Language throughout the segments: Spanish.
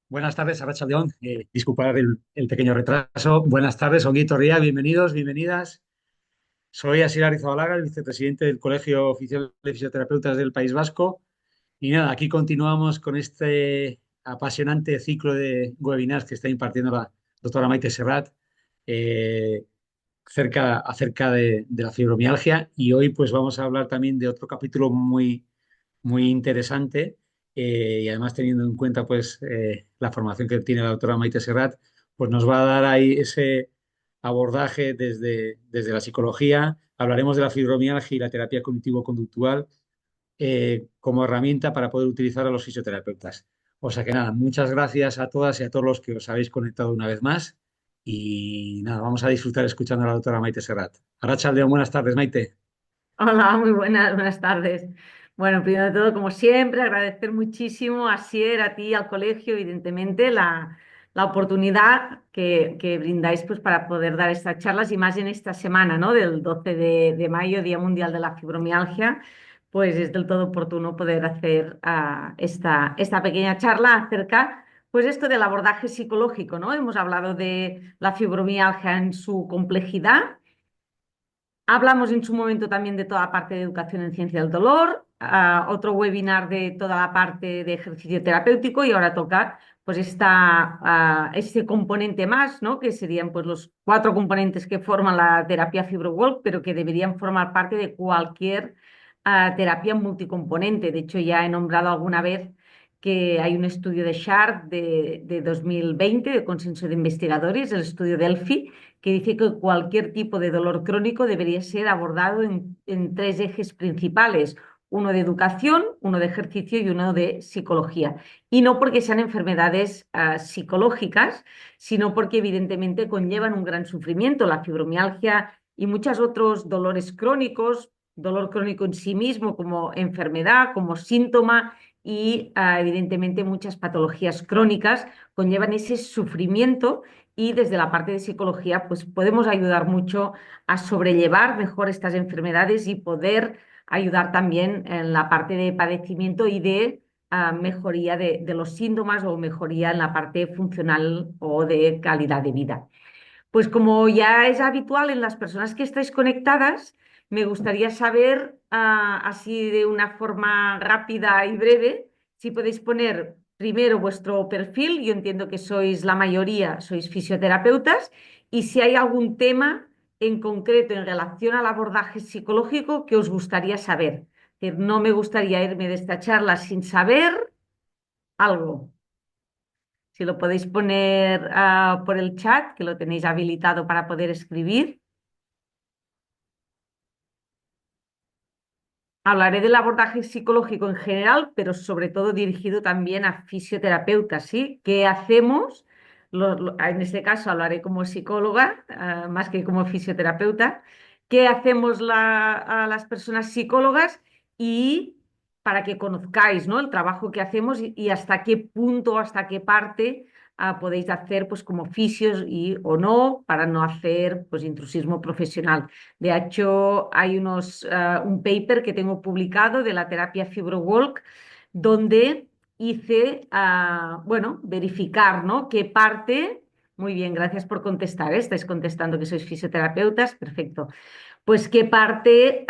Buenas tardes, Arracha León. Disculpad el pequeño retraso. Buenas tardes, Onguito Ría. Bienvenidos, bienvenidas. Soy Asier Arrizabalaga, el vicepresidente del Colegio Oficial de Fisioterapeutas del País Vasco. Y nada, aquí continuamos con este apasionante ciclo de webinars que está impartiendo la doctora Maite Serrat eh, acerca de la fibromialgia. Y hoy pues vamos a hablar también de otro capítulo muy interesante, y además teniendo en cuenta pues la formación que tiene la doctora Maite Serrat, pues nos va a dar ahí ese abordaje desde la psicología. Hablaremos de la fibromialgia y la terapia cognitivo-conductual como herramienta para poder utilizar a los fisioterapeutas. O sea que nada, muchas gracias a todas y a todos los que os habéis conectado una vez más. Y nada, vamos a disfrutar escuchando a la doctora Maite Serrat. Arratsalde León, buenas tardes, Maite. Hola, muy buenas tardes. Bueno, primero de todo, como siempre, agradecer muchísimo a Sier, a ti, al colegio, evidentemente, la oportunidad que brindáis pues, para poder dar estas charlas y más en esta semana, ¿no? Del 12 de mayo, Día Mundial de la Fibromialgia, pues es del todo oportuno poder hacer esta pequeña charla acerca, pues esto del abordaje psicológico, ¿no? Hemos hablado de la fibromialgia en su complejidad. Hablamos en su momento también de toda la parte de educación en ciencia del dolor, otro webinar de toda la parte de ejercicio terapéutico y ahora toca pues este componente más, ¿no? Que serían pues los cuatro componentes que forman la terapia FibroWalk, pero que deberían formar parte de cualquier terapia multicomponente. De hecho, ya he nombrado alguna vez que hay un estudio de Sharp de 2020, de consenso de investigadores, el estudio Delphi, que dice que cualquier tipo de dolor crónico debería ser abordado en tres ejes principales: uno de educación, uno de ejercicio y uno de psicología. Y no porque sean enfermedades psicológicas, sino porque evidentemente conllevan un gran sufrimiento. La fibromialgia y muchos otros dolores crónicos, dolor crónico en sí mismo como enfermedad, como síntoma y evidentemente muchas patologías crónicas conllevan ese sufrimiento, y desde la parte de psicología pues podemos ayudar mucho a sobrellevar mejor estas enfermedades y poder ayudar también en la parte de padecimiento y de mejoría de los síntomas o mejoría en la parte funcional o de calidad de vida. Pues como ya es habitual en las personas que estáis conectadas, me gustaría saber, así de una forma rápida y breve, si podéis poner primero vuestro perfil. Yo entiendo que sois la mayoría, sois fisioterapeutas, y si hay algún tema en concreto en relación al abordaje psicológico que os gustaría saber. Es decir, no me gustaría irme de esta charla sin saber algo. Si lo podéis poner por el chat, que lo tenéis habilitado para poder escribir. Hablaré del abordaje psicológico en general, pero sobre todo dirigido también a fisioterapeutas, ¿sí? ¿Qué hacemos? En este caso hablaré como psicóloga, más que como fisioterapeuta. ¿Qué hacemos a las personas psicólogas? Y para que conozcáis, ¿no? El trabajo que hacemos y hasta qué punto, hasta qué parte podéis hacer pues como fisios y o no, para no hacer pues intrusismo profesional. De hecho, hay un paper que tengo publicado de la terapia FibroWalk, donde hice, bueno, verificar, ¿no? Qué parte. Muy bien, gracias por contestar, ¿eh? Estáis contestando que sois fisioterapeutas, perfecto. Pues qué parte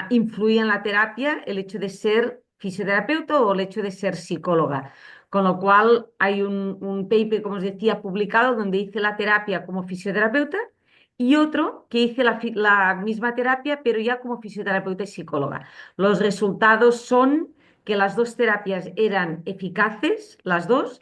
influye en la terapia el hecho de ser fisioterapeuta o el hecho de ser psicóloga. Con lo cual hay un paper, como os decía, publicado donde hice la terapia como fisioterapeuta y otro que hice la misma terapia, pero ya como fisioterapeuta y psicóloga. Los resultados son que las dos terapias eran eficaces, las dos,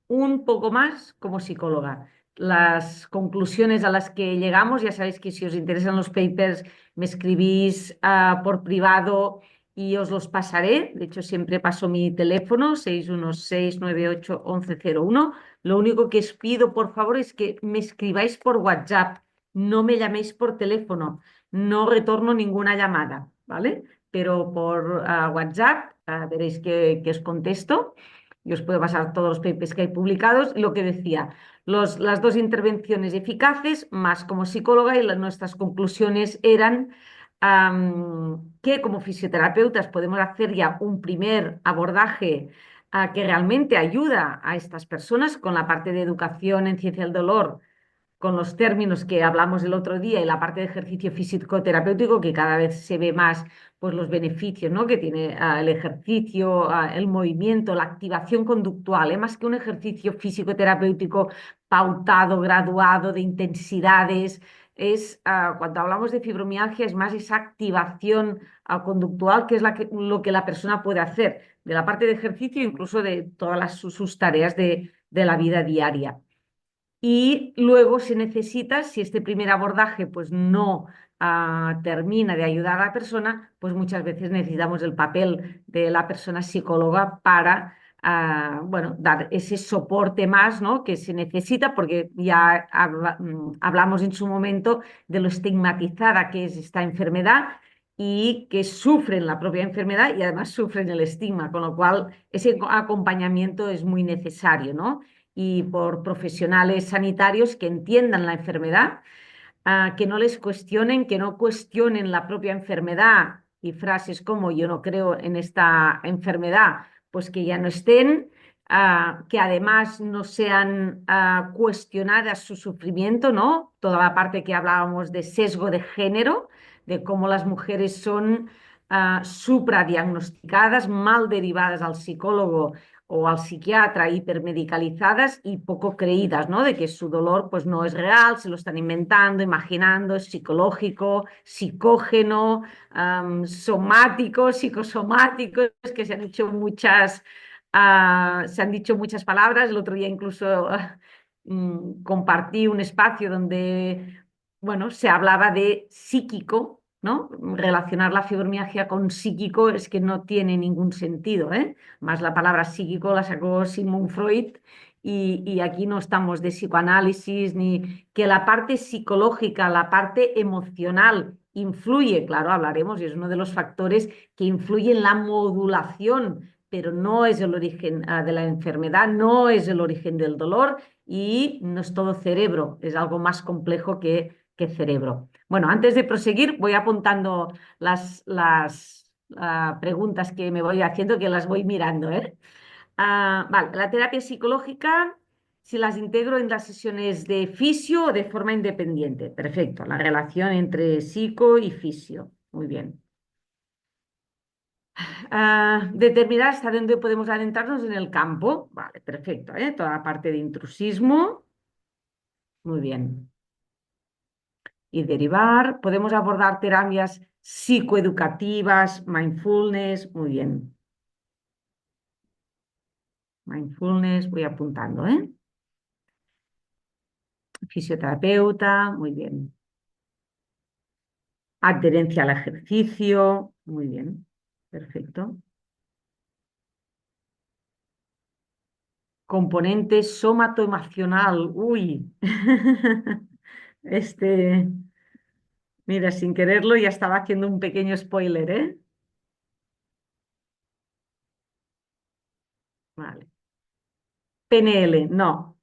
un poco más como psicóloga. Las conclusiones a las que llegamos, ya sabéis que si os interesan los papers, me escribís por privado y os los pasaré. De hecho, siempre paso mi teléfono, 616981101. Lo único que os pido, por favor, es que me escribáis por WhatsApp, no me llaméis por teléfono, no retorno ninguna llamada, ¿vale? Pero por WhatsApp veréis que os contesto y os puedo pasar todos los papers que hay publicados. Lo que decía, las dos intervenciones eficaces, más como psicóloga, y nuestras conclusiones eran que como fisioterapeutas podemos hacer ya un primer abordaje que realmente ayuda a estas personas con la parte de educación en ciencia del dolor, con los términos que hablamos el otro día y la parte de ejercicio físico-terapéutico, que cada vez se ve más pues, los beneficios, ¿no? que tiene el ejercicio, el movimiento, la activación conductual, más que un ejercicio físico-terapéutico pautado, graduado, de intensidades. Cuando hablamos de fibromialgia, es más esa activación conductual, que es lo que la persona puede hacer, de la parte de ejercicio, incluso de todas sus tareas de la vida diaria. Y luego se necesita, si este primer abordaje pues no termina de ayudar a la persona, pues muchas veces necesitamos el papel de la persona psicóloga para bueno, dar ese soporte más, ¿no? que se necesita, porque ya hablamos en su momento de lo estigmatizada que es esta enfermedad y que sufren la propia enfermedad y además sufren el estigma, con lo cual ese acompañamiento es muy necesario, ¿no? Y por profesionales sanitarios que entiendan la enfermedad, que no les cuestionen, que no cuestionen la propia enfermedad y frases como yo no creo en esta enfermedad, pues que ya no estén, que además no sean cuestionadas su sufrimiento, ¿no? Toda la parte que hablábamos de sesgo de género, de cómo las mujeres son supradiagnosticadas, mal derivadas al psicólogo o al psiquiatra, hipermedicalizadas y poco creídas, ¿no? De que su dolor pues no es real, se lo están inventando, imaginando, es psicológico, psicógeno, somático, psicosomático, es que se han dicho muchas palabras. El otro día incluso compartí un espacio donde, bueno, se hablaba de psíquico, ¿no? Relacionar la fibromialgia con psíquico es que no tiene ningún sentido, ¿eh? Más la palabra psíquico la sacó Sigmund Freud y aquí no estamos de psicoanálisis ni que la parte psicológica, la parte emocional influye, claro, hablaremos y es uno de los factores que influye en la modulación, pero no es el origen de la enfermedad, no es el origen del dolor y no es todo cerebro, es algo más complejo que cerebro. Bueno, antes de proseguir, voy apuntando las preguntas que me voy haciendo, que las voy mirando, ¿eh? Vale, la terapia psicológica, si las integro en las sesiones de fisio o de forma independiente. Perfecto, la relación entre psico y fisio. Muy bien. Determinar hasta dónde podemos adentrarnos en el campo. Vale, perfecto, ¿eh? Toda la parte de intrusismo. Muy bien. Y derivar. Podemos abordar terapias psicoeducativas, mindfulness. Muy bien. Mindfulness, voy apuntando, ¿eh? Fisioterapeuta, muy bien. Adherencia al ejercicio, muy bien. Perfecto. Componente somatoemocional, uy. Este, mira, sin quererlo ya estaba haciendo un pequeño spoiler, ¿eh? Vale. PNL, no.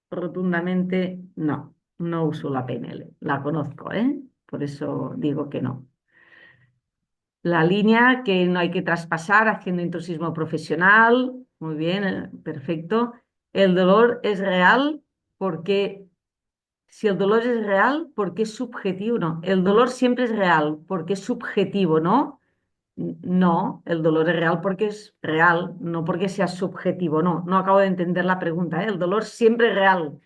Rotundamente no. No uso la PNL. La conozco, ¿eh? Por eso digo que no. La línea que no hay que traspasar haciendo intrusismo profesional. Muy bien, perfecto. El dolor es real porque, si el dolor es real, ¿porque es subjetivo? No, el dolor siempre es real porque es subjetivo, ¿no? No, el dolor es real porque es real, no porque sea subjetivo. No, no acabo de entender la pregunta, ¿eh? El dolor siempre es real.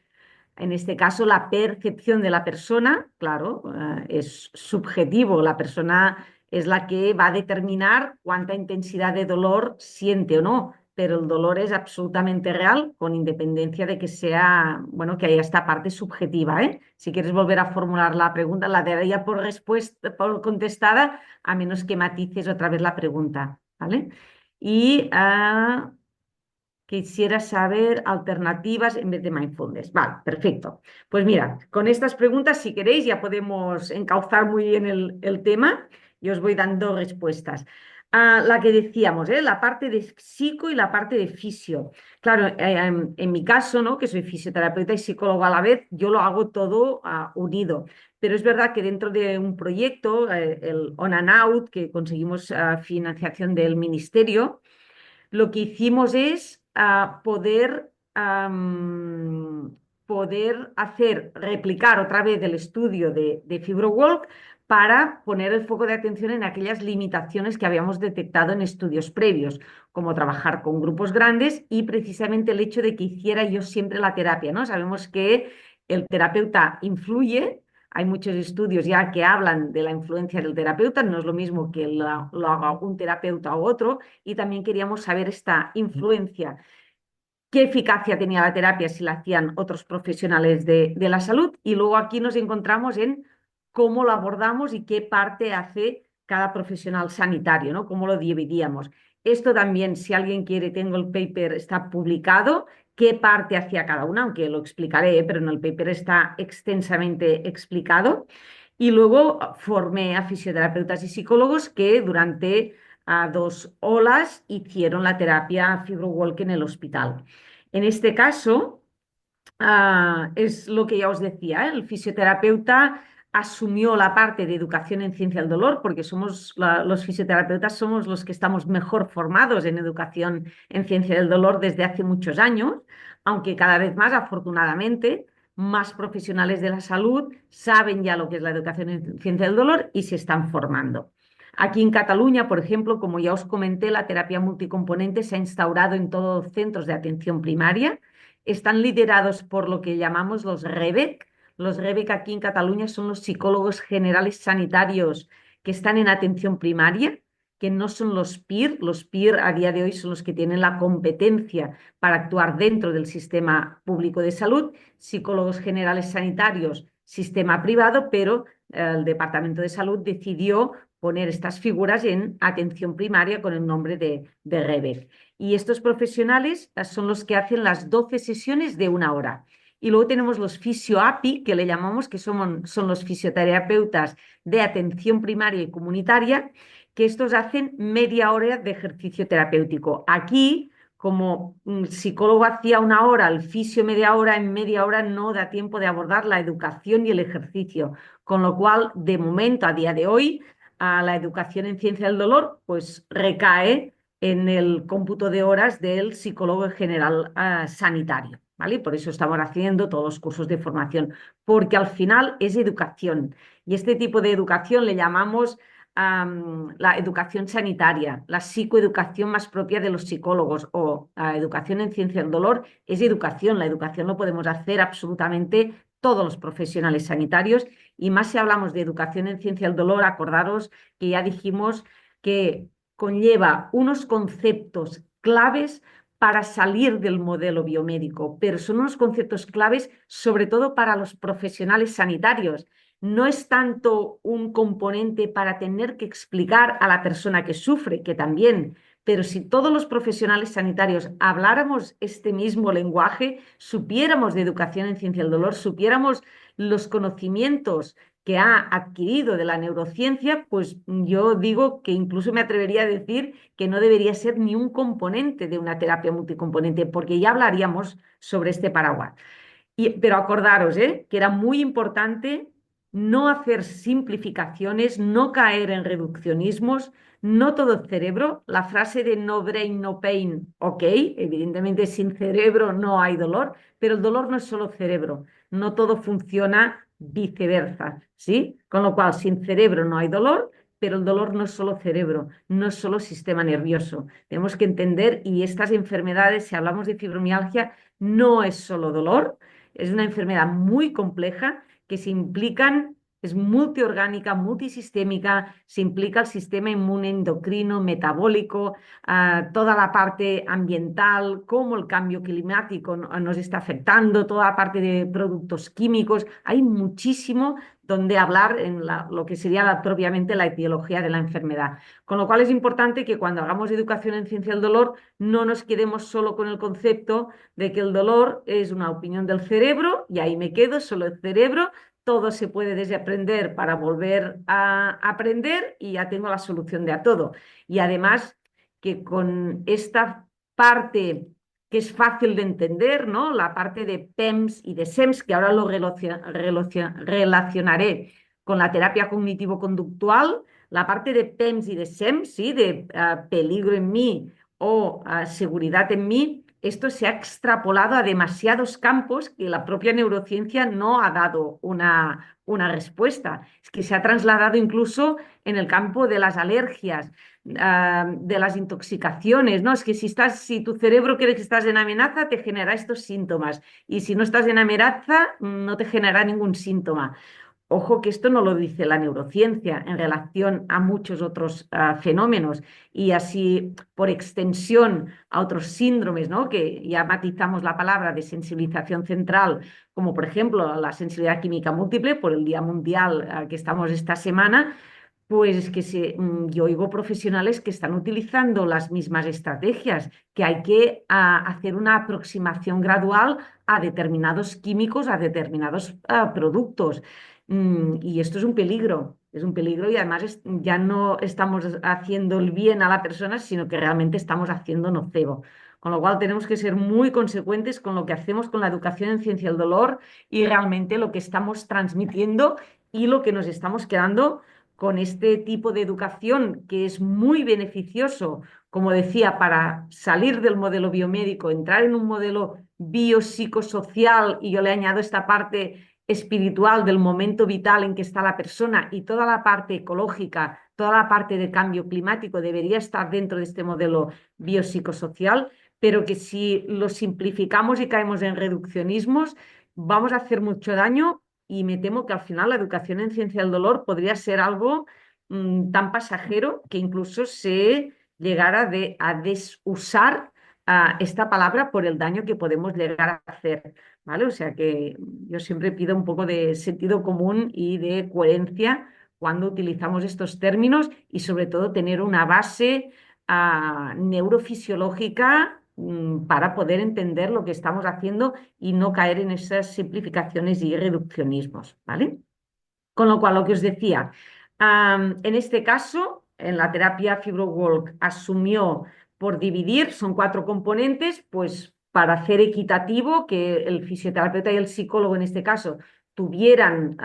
En este caso, la percepción de la persona, claro, es subjetivo. La persona es la que va a determinar cuánta intensidad de dolor siente o no, pero el dolor es absolutamente real, con independencia de que sea, bueno, que haya esta parte subjetiva, ¿eh? Si quieres volver a formular la pregunta, la daría por respuesta, por contestada, a menos que matices otra vez la pregunta, ¿vale? Y quisiera saber alternativas en vez de mindfulness. Vale, perfecto. Pues mira, con estas preguntas, si queréis, ya podemos encauzar muy bien el tema y os voy dando respuestas. La que decíamos, ¿eh? La parte de psico y la parte de fisio. Claro, en mi caso, ¿no? Que soy fisioterapeuta y psicólogo a la vez, yo lo hago todo unido. Pero es verdad que dentro de un proyecto, el On and Out, que conseguimos financiación del ministerio, lo que hicimos es poder hacer, replicar otra vez el estudio de FibroWalk para poner el foco de atención en aquellas limitaciones que habíamos detectado en estudios previos, como trabajar con grupos grandes y precisamente el hecho de que hiciera yo siempre la terapia, ¿no? Sabemos que el terapeuta influye. Hay muchos estudios ya que hablan de la influencia del terapeuta, no es lo mismo que lo haga un terapeuta u otro, y también queríamos saber esta influencia, qué eficacia tenía la terapia si la hacían otros profesionales de la salud, y luego aquí nos encontramos en cómo lo abordamos y qué parte hace cada profesional sanitario, ¿no? Cómo lo dividíamos. Esto también, si alguien quiere, tengo el paper, está publicado, qué parte hacía cada una, aunque lo explicaré, pero en el paper está extensamente explicado. Y luego formé a fisioterapeutas y psicólogos que durante 2 olas hicieron la terapia FibroWalk en el hospital. En este caso, es lo que ya os decía, ¿eh? El fisioterapeuta asumió la parte de educación en ciencia del dolor, porque los fisioterapeutas somos los que estamos mejor formados en educación en ciencia del dolor desde hace muchos años, aunque cada vez más, afortunadamente, más profesionales de la salud saben ya lo que es la educación en ciencia del dolor y se están formando. Aquí en Cataluña, por ejemplo, como ya os comenté, la terapia multicomponente se ha instaurado en todos los centros de atención primaria. Están liderados por lo que llamamos los REBEC. Los REBEC aquí en Cataluña son los psicólogos generales sanitarios que están en atención primaria, que no son los PIR. Los PIR a día de hoy son los que tienen la competencia para actuar dentro del sistema público de salud. Psicólogos generales sanitarios, sistema privado, pero el Departamento de Salud decidió poner estas figuras en atención primaria con el nombre de REBEC. Y estos profesionales son los que hacen las 12 sesiones de 1 hora. Y luego tenemos los fisio-API, que le llamamos, que son los fisioterapeutas de atención primaria y comunitaria, que estos hacen media hora de ejercicio terapéutico. Aquí, como un psicólogo hacía 1 hora, el fisio media hora, en media hora no da tiempo de abordar la educación y el ejercicio. Con lo cual, de momento, a día de hoy, a la educación en ciencia del dolor, pues recae en el cómputo de horas del psicólogo general sanitario, ¿vale? Por eso estamos haciendo todos los cursos de formación, porque al final es educación. Y este tipo de educación le llamamos la educación sanitaria, la psicoeducación más propia de los psicólogos o la educación en ciencia del dolor es educación. La educación lo podemos hacer absolutamente todos los profesionales sanitarios y más si hablamos de educación en ciencia del dolor, acordaros que ya dijimos que conlleva unos conceptos claves para salir del modelo biomédico, pero son unos conceptos claves sobre todo para los profesionales sanitarios. No es tanto un componente para tener que explicar a la persona que sufre, que también, pero si todos los profesionales sanitarios habláramos este mismo lenguaje, supiéramos de educación en ciencia del dolor, supiéramos los conocimientos que ha adquirido de la neurociencia, pues yo digo que incluso me atrevería a decir que no debería ser ni un componente de una terapia multicomponente, porque ya hablaríamos sobre este paraguas. Pero acordaros, que era muy importante no hacer simplificaciones, no caer en reduccionismos, no todo cerebro. La frase de no brain, no pain, ok, evidentemente sin cerebro no hay dolor, pero el dolor no es solo cerebro, no todo funciona viceversa, ¿sí? Con lo cual, sin cerebro no hay dolor, pero el dolor no es solo cerebro, no es solo sistema nervioso. Tenemos que entender, y estas enfermedades, si hablamos de fibromialgia, no es solo dolor, es una enfermedad muy compleja que se implican, es multiorgánica, multisistémica, se implica el sistema inmune, endocrino, metabólico, toda la parte ambiental, cómo el cambio climático nos está afectando, toda la parte de productos químicos. Hay muchísimo donde hablar en lo que sería propiamente la etiología de la enfermedad. Con lo cual es importante que cuando hagamos educación en ciencia del dolor no nos quedemos solo con el concepto de que el dolor es una opinión del cerebro y ahí me quedo, solo el cerebro, todo se puede desaprender para volver a aprender y ya tengo la solución de a todo. Y además que con esta parte que es fácil de entender, ¿no? La parte de PEMS y de SEMS, que ahora lo relacionaré con la terapia cognitivo-conductual, la parte de PEMS y de SEMS, ¿sí? De peligro en mí o seguridad en mí, esto se ha extrapolado a demasiados campos que la propia neurociencia no ha dado una respuesta. Es que se ha trasladado incluso en el campo de las alergias, de las intoxicaciones, ¿no? Es que si tu cerebro cree que estás en amenaza, te genera estos síntomas. Y si no estás en amenaza, no te genera ningún síntoma. Ojo que esto no lo dice la neurociencia en relación a muchos otros fenómenos y así por extensión a otros síndromes, ¿no? Que ya matizamos la palabra de sensibilización central, como por ejemplo la sensibilidad química múltiple por el Día Mundial que estamos esta semana. Pues es que yo oigo profesionales que están utilizando las mismas estrategias, que hay que hacer una aproximación gradual a determinados químicos, a determinados productos. Y esto es un peligro y además ya no estamos haciendo el bien a la persona, sino que realmente estamos haciendo nocebo. Con lo cual tenemos que ser muy consecuentes con lo que hacemos con la educación en ciencia del dolor y realmente lo que estamos transmitiendo y lo que nos estamos quedando con este tipo de educación que es muy beneficioso, como decía, para salir del modelo biomédico, entrar en un modelo biopsicosocial, y yo le añado esta parte espiritual del momento vital en que está la persona y toda la parte ecológica, toda la parte de cambio climático debería estar dentro de este modelo biopsicosocial, pero que si lo simplificamos y caemos en reduccionismos, vamos a hacer mucho daño y me temo que al final la educación en ciencia del dolor podría ser algo tan pasajero que incluso se llegara a desusar esta palabra por el daño que podemos llegar a hacer, ¿vale? O sea que yo siempre pido un poco de sentido común y de coherencia cuando utilizamos estos términos y sobre todo tener una base neurofisiológica para poder entender lo que estamos haciendo y no caer en esas simplificaciones y reduccionismos, ¿vale? Con lo cual, lo que os decía, en este caso, en la terapia FibroWalk asumió por dividir, son 4 componentes, pues para hacer equitativo, que el fisioterapeuta y el psicólogo en este caso tuvieran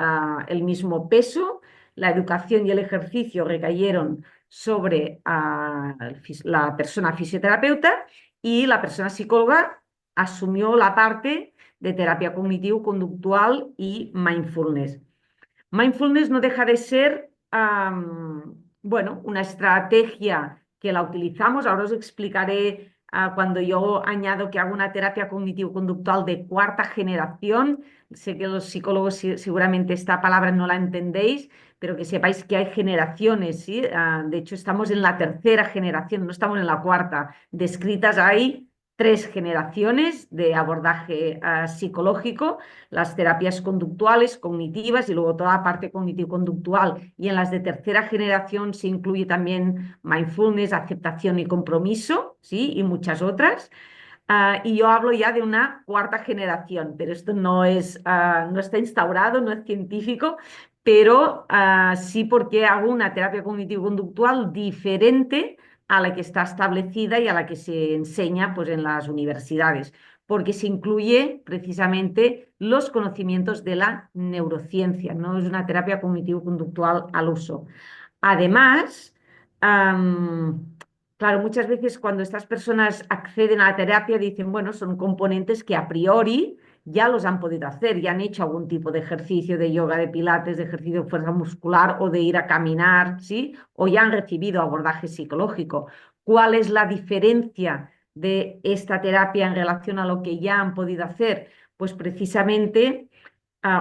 el mismo peso, la educación y el ejercicio recayeron sobre la persona fisioterapeuta y la persona psicóloga asumió la parte de terapia cognitivo-conductual y mindfulness. Mindfulness no deja de ser, bueno, una estrategia que la utilizamos. Ahora os explicaré cuando yo añado que hago una terapia cognitivo-conductual de cuarta generación. Sé que los psicólogos seguramente esta palabra no la entendéis, pero que sepáis que hay generaciones, ¿sí? De hecho, estamos en la tercera generación, no estamos en la cuarta. Descritas hay 3 generaciones de abordaje psicológico, las terapias conductuales, cognitivas y luego toda la parte cognitivo-conductual. Y en las de tercera generación se incluye también mindfulness, aceptación y compromiso, ¿sí? Y muchas otras. Y yo hablo ya de una cuarta generación, pero esto no está instaurado, no es científico, pero sí porque hago una terapia cognitivo-conductual diferente a la que está establecida y a la que se enseña pues, en las universidades, porque se incluye precisamente los conocimientos de la neurociencia, no es una terapia cognitivo-conductual al uso. Además, claro, muchas veces cuando estas personas acceden a la terapia dicen, bueno, son componentes que a priori ya los han podido hacer, ya han hecho algún tipo de ejercicio de yoga, de pilates, de ejercicio de fuerza muscular o de ir a caminar, ¿sí? O ya han recibido abordaje psicológico. ¿Cuál es la diferencia de esta terapia en relación a lo que ya han podido hacer? Pues precisamente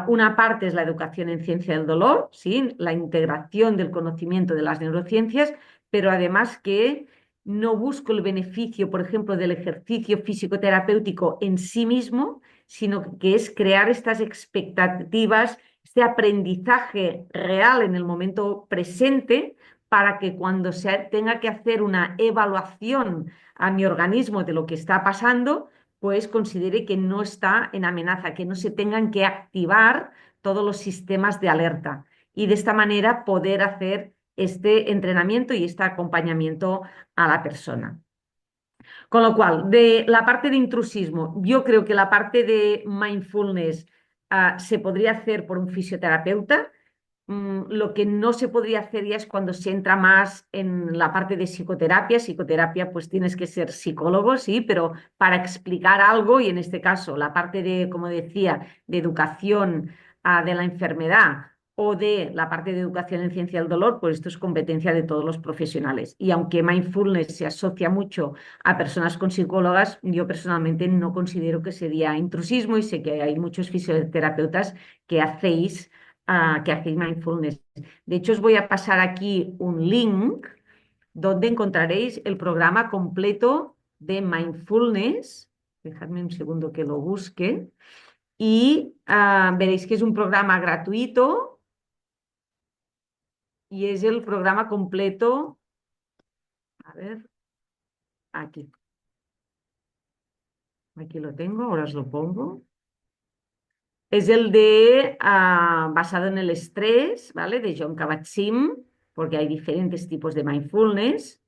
una parte es la educación en ciencia del dolor, ¿sí? La integración del conocimiento de las neurociencias, pero además que no busco el beneficio, por ejemplo, del ejercicio físico-terapéutico en sí mismo, sino que es crear estas expectativas, este aprendizaje real en el momento presente para que cuando se tenga que hacer una evaluación a mi organismo de lo que está pasando, pues considere que no está en amenaza, que no se tengan que activar todos los sistemas de alerta y de esta manera poder hacer este entrenamiento y este acompañamiento a la persona. Con lo cual, de la parte de intrusismo, yo creo que la parte de mindfulness se podría hacer por un fisioterapeuta. Lo que no se podría hacer ya es cuando se entra más en la parte de psicoterapia. Psicoterapia, pues tienes que ser psicólogo, sí, pero para explicar algo, y en este caso la parte de, como decía, de educación de la enfermedad o de la parte de educación en ciencia del dolor, pues esto es competencia de todos los profesionales. Y aunque mindfulness se asocia mucho a personas con psicólogas, yo personalmente no considero que sería intrusismo y sé que hay muchos fisioterapeutas que hacéis que hacéis mindfulness. De hecho, os voy a pasar aquí un link donde encontraréis el programa completo de mindfulness. Dejadme un segundo que lo busque. Y veréis que es un programa gratuito y es el programa completo. A ver, aquí. Aquí lo tengo, ahora os lo pongo. Es el de basado en el estrés, ¿vale? De John Kabat-Zinn, porque hay diferentes tipos de mindfulness.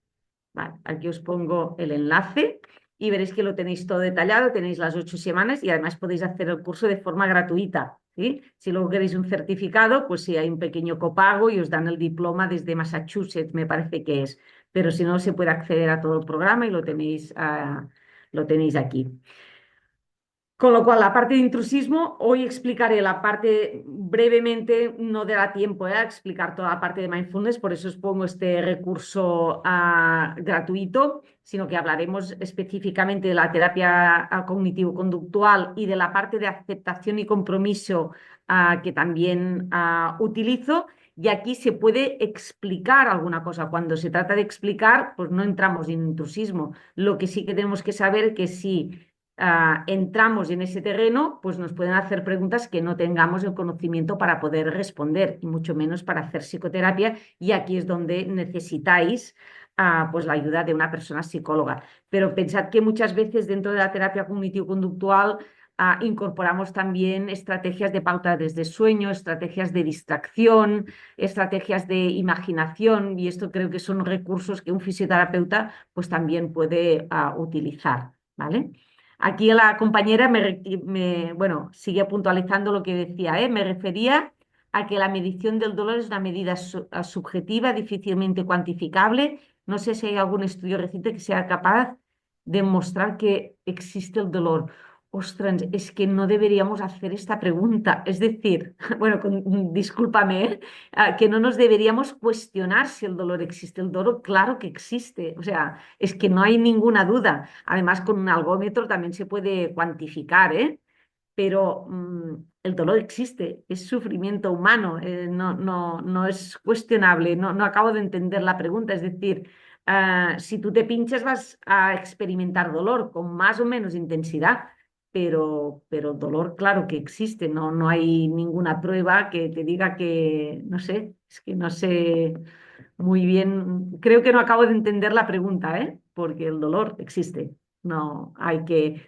Vale, aquí os pongo el enlace y veréis que lo tenéis todo detallado, tenéis las 8 semanas y además podéis hacer el curso de forma gratuita, ¿sí? Si luego queréis un certificado, pues sí hay un pequeño copago y os dan el diploma desde Massachusetts, me parece que es, pero si no se puede acceder a todo el programa y lo tenéis aquí. Con lo cual, la parte de intrusismo, hoy explicaré la parte brevemente, no dará tiempo a explicar toda la parte de mindfulness, por eso os pongo este recurso gratuito, sino que hablaremos específicamente de la terapia cognitivo-conductual y de la parte de aceptación y compromiso que también utilizo. Y aquí se puede explicar alguna cosa. Cuando se trata de explicar, pues no entramos en intrusismo. Lo que sí que tenemos que saber es que si entramos en ese terreno, pues nos pueden hacer preguntas que no tengamos el conocimiento para poder responder, y mucho menos para hacer psicoterapia, y aquí es donde necesitáis pues la ayuda de una persona psicóloga. Pero pensad que muchas veces dentro de la terapia cognitivo-conductual incorporamos también estrategias de pauta desde sueño, estrategias de distracción, estrategias de imaginación, y esto creo que son recursos que un fisioterapeuta pues también puede utilizar, ¿vale? Aquí la compañera bueno, sigue puntualizando lo que decía, ¿eh? Me refería a que la medición del dolor es una medida subjetiva, difícilmente cuantificable. No sé si hay algún estudio reciente que sea capaz de mostrar que existe el dolor. Ostras, es que no deberíamos hacer esta pregunta. Es decir, bueno, discúlpame, ¿eh? Que no nos deberíamos cuestionar si el dolor existe. El dolor, claro que existe. O sea, es que no hay ninguna duda. Además, con un algómetro también se puede cuantificar, ¿eh? Pero el dolor existe, es sufrimiento humano, no es cuestionable, no acabo de entender la pregunta. Es decir, si tú te pinchas vas a experimentar dolor con más o menos intensidad, pero el dolor, claro que existe, no hay ninguna prueba que te diga que, no sé, es que no sé muy bien, creo que no acabo de entender la pregunta, ¿eh? Porque el dolor existe. No,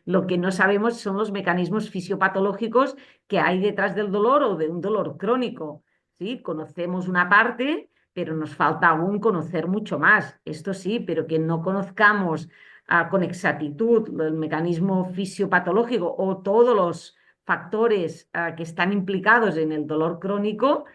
lo que no sabemos son los mecanismos fisiopatológicos que hay detrás del dolor o de un dolor crónico. ¿Sí? Conocemos una parte, pero nos falta aún conocer mucho más. Esto sí, pero que no conozcamos con exactitud el mecanismo fisiopatológico o todos los factores que están implicados en el dolor crónico,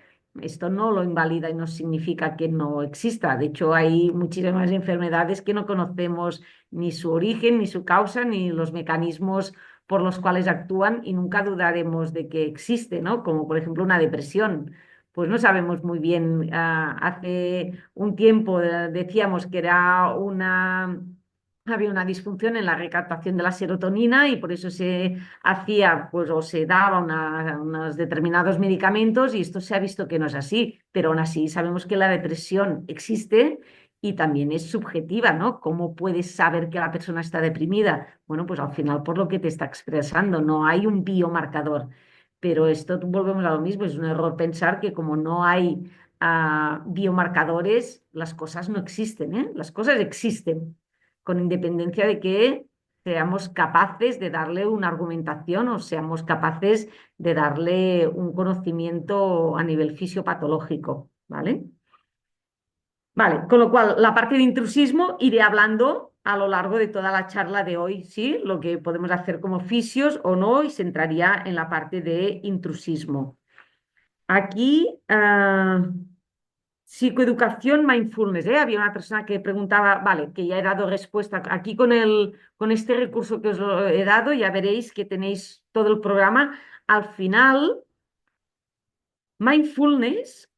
esto no lo invalida y no significa que no exista. De hecho, hay muchísimas enfermedades que no conocemos ni su origen, ni su causa, ni los mecanismos por los cuales actúan y nunca dudaremos de que existe, ¿no? Como por ejemplo una depresión. Pues no sabemos muy bien. Hace un tiempo decíamos que era había una disfunción en la recaptación de la serotonina y por eso se hacía, pues, o se daba unos determinados medicamentos y esto se ha visto que no es así, pero aún así sabemos que la depresión existe y también es subjetiva, ¿no? ¿Cómo puedes saber que la persona está deprimida? Bueno, pues al final por lo que te está expresando, no hay un biomarcador. Pero esto volvemos a lo mismo, es un error pensar que como no hay biomarcadores, las cosas no existen, ¿eh? Las cosas existen, con independencia de que seamos capaces de darle una argumentación o seamos capaces de darle un conocimiento a nivel fisiopatológico, ¿vale? Vale, con lo cual la parte de intrusismo iré hablando a lo largo de toda la charla de hoy, ¿sí? Lo que podemos hacer como fisios o no, y se entraría en la parte de intrusismo. Aquí, psicoeducación mindfulness, ¿eh? Había una persona que preguntaba, vale, que ya he dado respuesta. Aquí con este recurso que os lo he dado, ya veréis que tenéis todo el programa. Al final, mindfulness,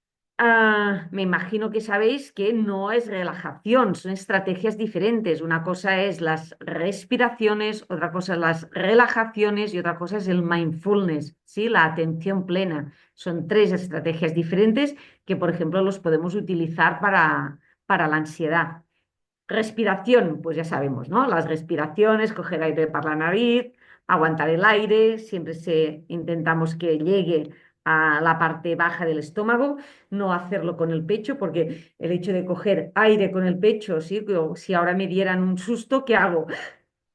me imagino que sabéis que no es relajación, son estrategias diferentes. Una cosa es las respiraciones, otra cosa es las relajaciones y otra cosa es el mindfulness, ¿sí? La atención plena. Son tres estrategias diferentes que, por ejemplo, los podemos utilizar para la ansiedad. Respiración, pues ya sabemos, ¿no? Las respiraciones, coger aire por la nariz, aguantar el aire, siempre intentamos que llegue a la parte baja del estómago, no hacerlo con el pecho, porque el hecho de coger aire con el pecho, ¿sí? O si ahora me dieran un susto, ¿qué hago?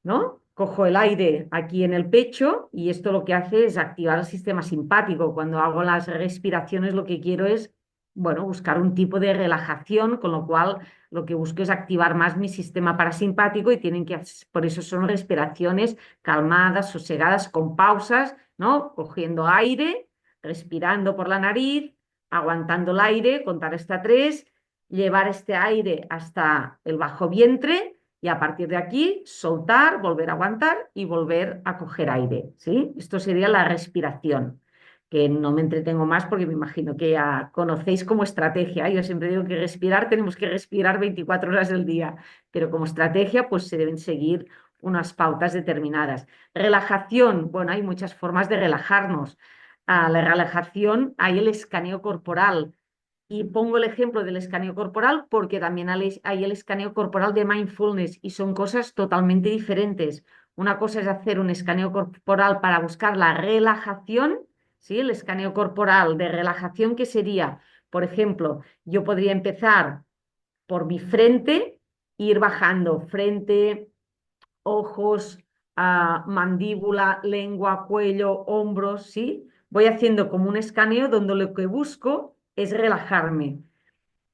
¿No? Cojo el aire aquí en el pecho y esto lo que hace es activar el sistema simpático. Cuando hago las respiraciones, lo que quiero es, bueno, buscar un tipo de relajación, con lo cual lo que busco es activar más mi sistema parasimpático y por eso son respiraciones calmadas, sosegadas, con pausas, ¿no? Cogiendo aire, respirando por la nariz, aguantando el aire, contar hasta tres, llevar este aire hasta el bajo vientre y a partir de aquí soltar, volver a aguantar y volver a coger aire, ¿sí? Esto sería la respiración, que no me entretengo más porque me imagino que ya conocéis como estrategia. Yo siempre digo que respirar, tenemos que respirar 24 horas del día, pero como estrategia pues se deben seguir unas pautas determinadas. Relajación, bueno, hay muchas formas de relajarnos. La relajación hay el escaneo corporal. Y pongo el ejemplo del escaneo corporal porque también hay el escaneo corporal de mindfulness y son cosas totalmente diferentes. Una cosa es hacer un escaneo corporal para buscar la relajación, ¿sí? El escaneo corporal de relajación que sería, por ejemplo, yo podría empezar por mi frente, ir bajando frente, ojos, mandíbula, lengua, cuello, hombros, ¿sí? Voy haciendo como un escaneo donde lo que busco es relajarme.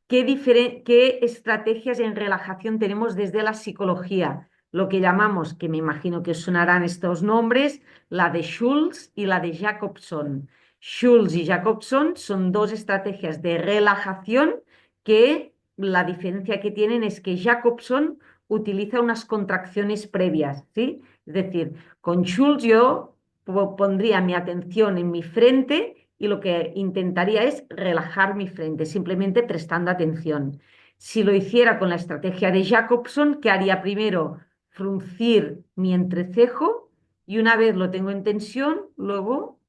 ¿Qué estrategias en relajación tenemos desde la psicología? Lo que llamamos, que me imagino que os sonarán estos nombres, la de Schultz y la de Jacobson. Schultz y Jacobson son dos estrategias de relajación que la diferencia que tienen es que Jacobson utiliza unas contracciones previas, ¿sí? Es decir, con Schultz yo pondría mi atención en mi frente y lo que intentaría es relajar mi frente, simplemente prestando atención. Si lo hiciera con la estrategia de Jacobson, ¿qué haría primero? Fruncir mi entrecejo y una vez lo tengo en tensión, luego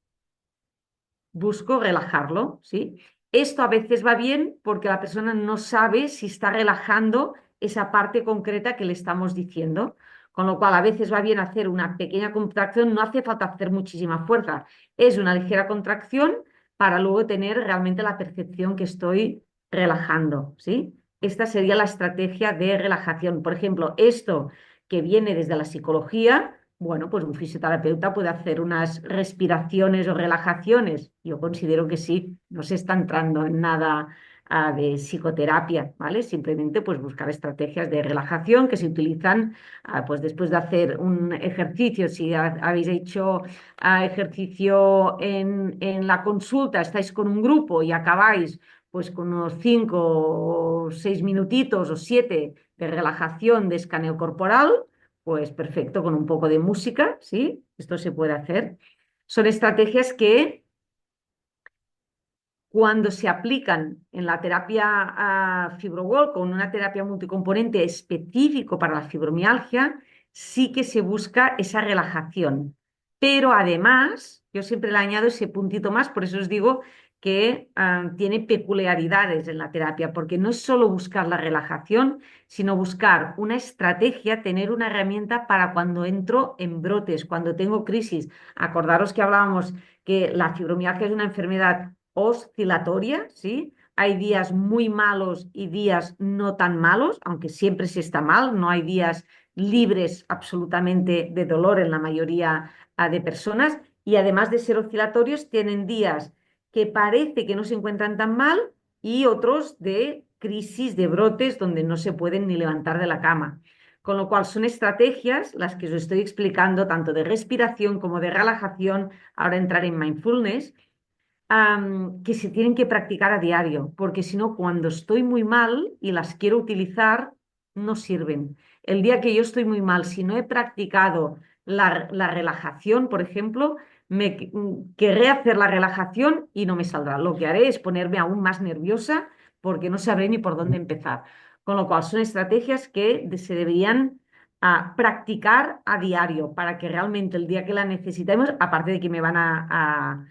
busco relajarlo, ¿sí? Esto a veces va bien porque la persona no sabe si está relajando esa parte concreta que le estamos diciendo. Con lo cual, a veces va bien hacer una pequeña contracción, no hace falta hacer muchísima fuerza, es una ligera contracción para luego tener realmente la percepción que estoy relajando, ¿sí? Esta sería la estrategia de relajación. Por ejemplo, esto que viene desde la psicología, bueno, pues un fisioterapeuta puede hacer unas respiraciones o relajaciones. Yo considero que sí, no se está entrando en nada de psicoterapia, ¿vale? Simplemente pues buscar estrategias de relajación que se utilizan pues después de hacer un ejercicio. Si habéis hecho ejercicio en la consulta, estáis con un grupo y acabáis pues con unos 5 o 6 minutitos o 7 de relajación de escaneo corporal, pues perfecto, con un poco de música, ¿sí? Esto se puede hacer. Son estrategias que cuando se aplican en la terapia FibroWalk con una terapia multicomponente específico para la fibromialgia, sí que se busca esa relajación. Pero además, yo siempre le añado ese puntito más, por eso os digo que tiene peculiaridades en la terapia, porque no es solo buscar la relajación, sino buscar una estrategia, tener una herramienta para cuando entro en brotes, cuando tengo crisis. Acordaros que hablábamos que la fibromialgia es una enfermedad oscilatoria, ¿sí? Hay días muy malos y días no tan malos, aunque siempre se está mal, no hay días libres absolutamente de dolor en la mayoría de personas, y además de ser oscilatorios, tienen días que parece que no se encuentran tan mal y otros de crisis, de brotes donde no se pueden ni levantar de la cama. Con lo cual son estrategias las que os estoy explicando, tanto de respiración como de relajación, ahora entrar en mindfulness, que se tienen que practicar a diario, porque si no, cuando estoy muy mal y las quiero utilizar, no sirven. El día que yo estoy muy mal, si no he practicado la relajación, por ejemplo, querré hacer la relajación y no me saldrá. Lo que haré es ponerme aún más nerviosa porque no sabré ni por dónde empezar. Con lo cual, son estrategias que se deberían practicar a diario para que realmente el día que la necesitemos, aparte de que me van a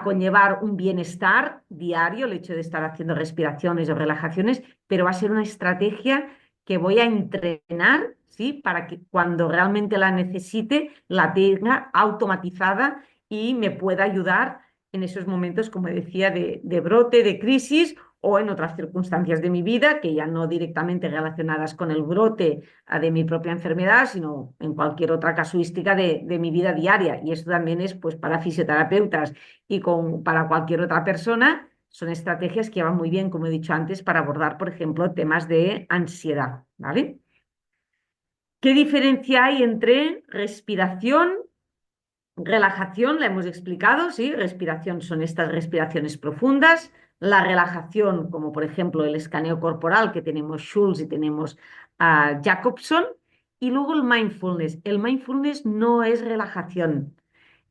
conllevar un bienestar diario, el hecho de estar haciendo respiraciones o relajaciones, pero va a ser una estrategia que voy a entrenar, ¿sí? Para que cuando realmente la necesite, la tenga automatizada y me pueda ayudar en esos momentos, como decía, de brote, de crisis o en otras circunstancias de mi vida, que ya no directamente relacionadas con el brote de mi propia enfermedad, sino en cualquier otra casuística de mi vida diaria. Y esto también es pues, para fisioterapeutas y para cualquier otra persona. Son estrategias que van muy bien, como he dicho antes, para abordar, por ejemplo, temas de ansiedad, ¿vale? ¿Qué diferencia hay entre respiración, relajación? La hemos explicado, ¿sí? Respiración son estas respiraciones profundas. La relajación, como por ejemplo el escaneo corporal, que tenemos Schulz y tenemos a Jacobson. Y luego el mindfulness. El mindfulness no es relajación.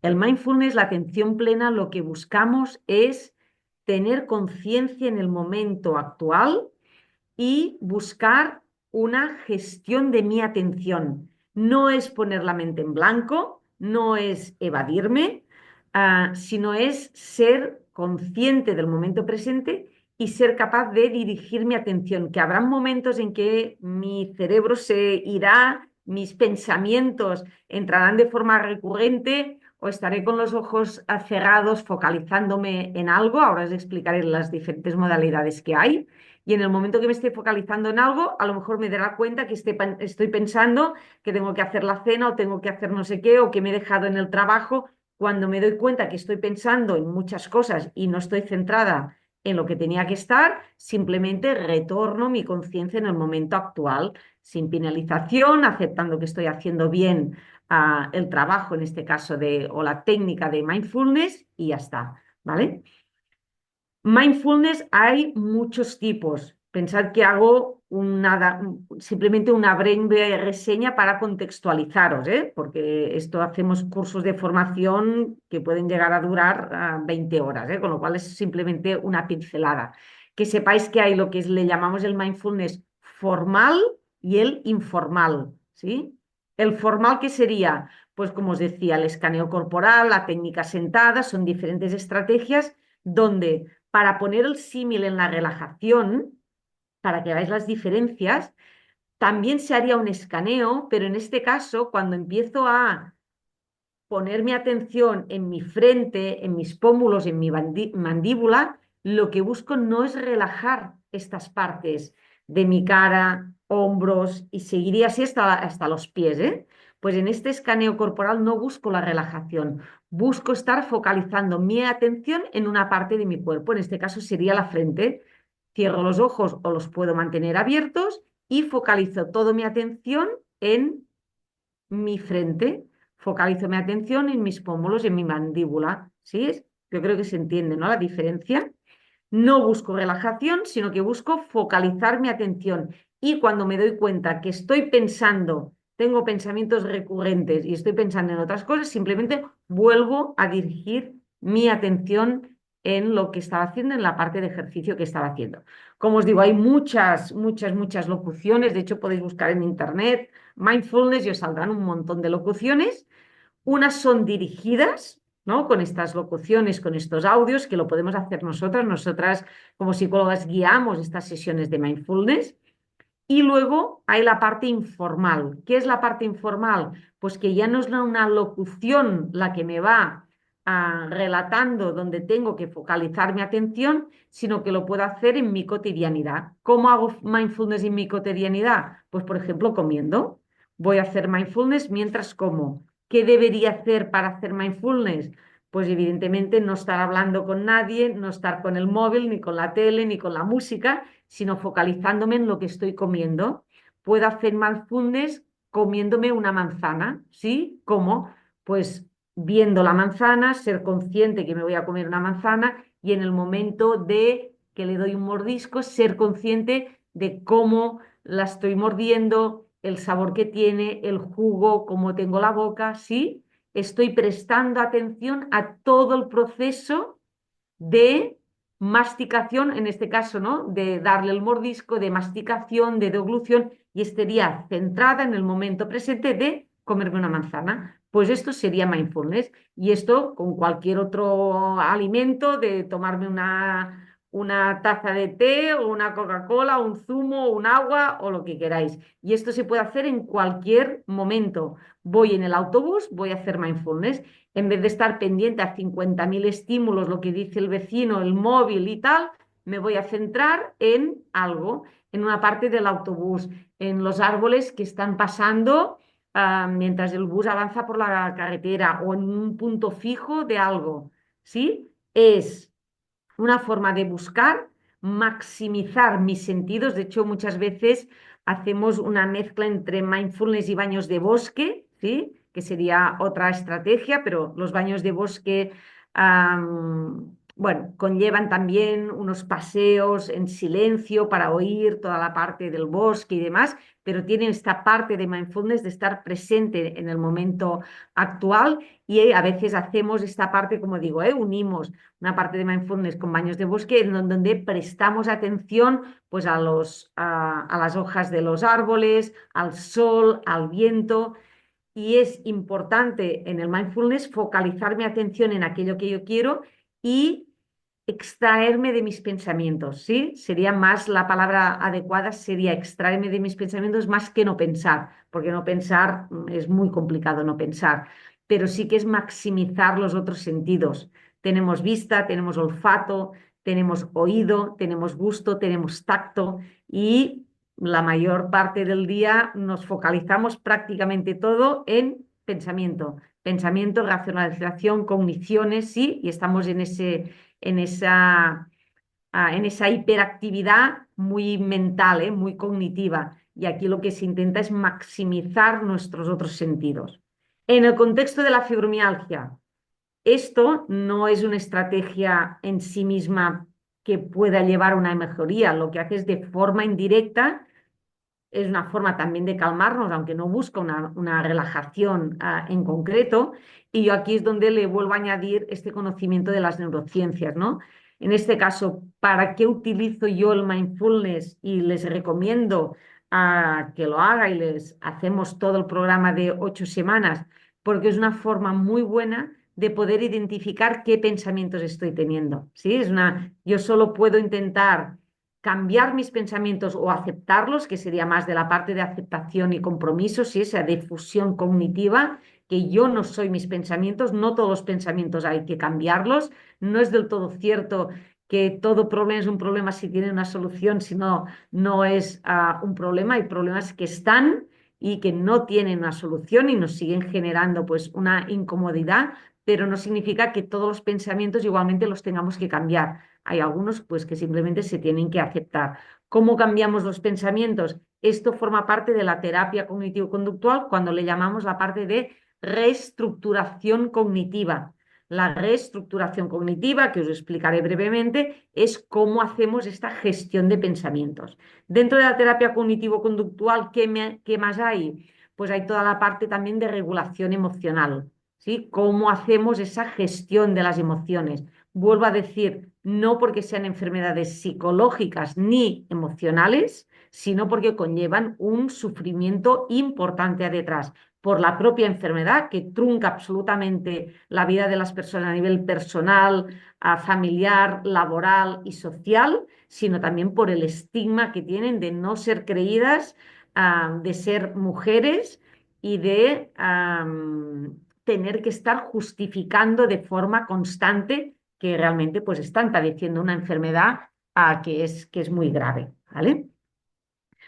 El mindfulness, la atención plena, lo que buscamos es tener conciencia en el momento actual y buscar una gestión de mi atención. No es poner la mente en blanco, no es evadirme, sino es ser consciente del momento presente y ser capaz de dirigir mi atención, que habrá momentos en que mi cerebro se irá, mis pensamientos entrarán de forma recurrente o estaré con los ojos cerrados focalizándome en algo. Ahora os explicaré las diferentes modalidades que hay. Y en el momento que me esté focalizando en algo, a lo mejor me dará cuenta que estoy pensando que tengo que hacer la cena o tengo que hacer no sé qué o que me he dejado en el trabajo. Cuando me doy cuenta que estoy pensando en muchas cosas y no estoy centrada en lo que tenía que estar, simplemente retorno mi conciencia en el momento actual, sin penalización, aceptando que estoy haciendo bien el trabajo, en este caso o la técnica de mindfulness, y ya está, ¿vale? Mindfulness hay muchos tipos. Pensad que hago simplemente una breve reseña para contextualizaros, ¿eh? Porque esto hacemos cursos de formación que pueden llegar a durar 20 horas, ¿eh? Con lo cual es simplemente una pincelada. Que sepáis que hay lo que le llamamos el mindfulness formal y el informal, ¿sí? El formal, ¿qué sería? Pues como os decía, el escaneo corporal, la técnica sentada, son diferentes estrategias donde para poner el símil en la relajación, para que veáis las diferencias, también se haría un escaneo, pero en este caso, cuando empiezo a poner mi atención en mi frente, en mis pómulos, en mi mandíbula, lo que busco no es relajar estas partes de mi cara, hombros y seguiría así hasta los pies, ¿eh? Pues en este escaneo corporal no busco la relajación, busco estar focalizando mi atención en una parte de mi cuerpo, en este caso sería la frente. Cierro los ojos o los puedo mantener abiertos y focalizo toda mi atención en mi frente, focalizo mi atención en mis pómulos, en mi mandíbula. ¿Sí? Yo creo que se entiende, ¿no? La diferencia. No busco relajación, sino que busco focalizar mi atención. Y cuando me doy cuenta que estoy pensando, tengo pensamientos recurrentes y estoy pensando en otras cosas, simplemente vuelvo a dirigir mi atención en lo que estaba haciendo, en la parte de ejercicio que estaba haciendo. Como os digo, hay muchas locuciones. De hecho, podéis buscar en internet mindfulness y os saldrán un montón de locuciones. Unas son dirigidas, ¿no? Con estas locuciones, con estos audios, que lo podemos hacer nosotras. Nosotras, como psicólogas, guiamos estas sesiones de mindfulness. Y luego hay la parte informal. ¿Qué es la parte informal? Pues que ya no es una locución la que me va relatando donde tengo que focalizar mi atención, sino que lo puedo hacer en mi cotidianidad. ¿Cómo hago mindfulness en mi cotidianidad? Pues, por ejemplo, comiendo. Voy a hacer mindfulness mientras como. ¿Qué debería hacer para hacer mindfulness? Pues evidentemente no estar hablando con nadie, no estar con el móvil, ni con la tele, ni con la música, sino focalizándome en lo que estoy comiendo. Puedo hacer mindfulness comiéndome una manzana, ¿sí? ¿Cómo? Pues viendo la manzana, ser consciente que me voy a comer una manzana y en el momento de que le doy un mordisco, ser consciente de cómo la estoy mordiendo, el sabor que tiene, el jugo, cómo tengo la boca, ¿sí? Estoy prestando atención a todo el proceso de masticación, en este caso, ¿no? De darle el mordisco, de masticación, de deglución, y estaría centrada en el momento presente de comerme una manzana. Pues esto sería mindfulness. Y esto con cualquier otro alimento, de tomarme una taza de té o una Coca-Cola, un zumo, un agua o lo que queráis. Y esto se puede hacer en cualquier momento. Voy en el autobús, voy a hacer mindfulness en vez de estar pendiente a 50.000 estímulos, lo que dice el vecino, el móvil y tal, me voy a centrar en algo, en una parte del autobús, en los árboles que están pasando mientras el bus avanza por la carretera o en un punto fijo de algo. ¿Sí? Es una forma de buscar maximizar mis sentidos. De hecho, muchas veces hacemos una mezcla entre mindfulness y baños de bosque, ¿sí? Que sería otra estrategia, pero los baños de bosque, bueno, conllevan también unos paseos en silencio para oír toda la parte del bosque y demás, pero tienen esta parte de mindfulness de estar presente en el momento actual y a veces hacemos esta parte, como digo, unimos una parte de mindfulness con baños de bosque en donde prestamos atención pues a las hojas de los árboles, al sol, al viento. Y es importante en el mindfulness focalizar mi atención en aquello que yo quiero y extraerme de mis pensamientos, ¿sí? Sería más la palabra adecuada, sería extraerme de mis pensamientos más que no pensar, porque no pensar es muy complicado no pensar, pero sí que es maximizar los otros sentidos. Tenemos vista, tenemos olfato, tenemos oído, tenemos gusto, tenemos tacto y la mayor parte del día nos focalizamos prácticamente todo en pensamiento. Pensamiento, racionalización, cogniciones, sí, y estamos en esa, en esa hiperactividad muy mental, muy cognitiva. Y aquí lo que se intenta es maximizar nuestros otros sentidos. En el contexto de la fibromialgia, esto no es una estrategia en sí misma que pueda llevar a una mejoría. Lo que hace es de forma indirecta, es una forma también de calmarnos, aunque no busca una relajación en concreto. Y yo aquí es donde le vuelvo a añadir este conocimiento de las neurociencias, ¿no? En este caso, ¿para qué utilizo yo el mindfulness? Y les recomiendo que lo haga y les hacemos todo el programa de 8 semanas, porque es una forma muy buena de poder identificar qué pensamientos estoy teniendo. ¿Sí? Yo solo puedo intentar cambiar mis pensamientos o aceptarlos, que sería más de la parte de aceptación y compromiso, ¿sí? Esa difusión cognitiva, que yo no soy mis pensamientos, no todos los pensamientos hay que cambiarlos, no es del todo cierto que todo problema es un problema si tiene una solución, sino no es un problema, hay problemas que están y que no tienen una solución y nos siguen generando pues una incomodidad, pero no significa que todos los pensamientos igualmente los tengamos que cambiar. Hay algunos pues que simplemente se tienen que aceptar. ¿Cómo cambiamos los pensamientos? Esto forma parte de la terapia cognitivo-conductual cuando le llamamos la parte de reestructuración cognitiva. La reestructuración cognitiva, que os explicaré brevemente, es cómo hacemos esta gestión de pensamientos. Dentro de la terapia cognitivo-conductual, ¿qué más hay? Pues hay toda la parte también de regulación emocional, ¿sí? Cómo hacemos esa gestión de las emociones. Vuelvo a decir, no porque sean enfermedades psicológicas ni emocionales, sino porque conllevan un sufrimiento importante detrás por la propia enfermedad que trunca absolutamente la vida de las personas a nivel personal, familiar, laboral y social, sino también por el estigma que tienen de no ser creídas, de ser mujeres y de tener que estar justificando de forma constante que realmente pues están padeciendo una enfermedad que es muy grave, ¿vale?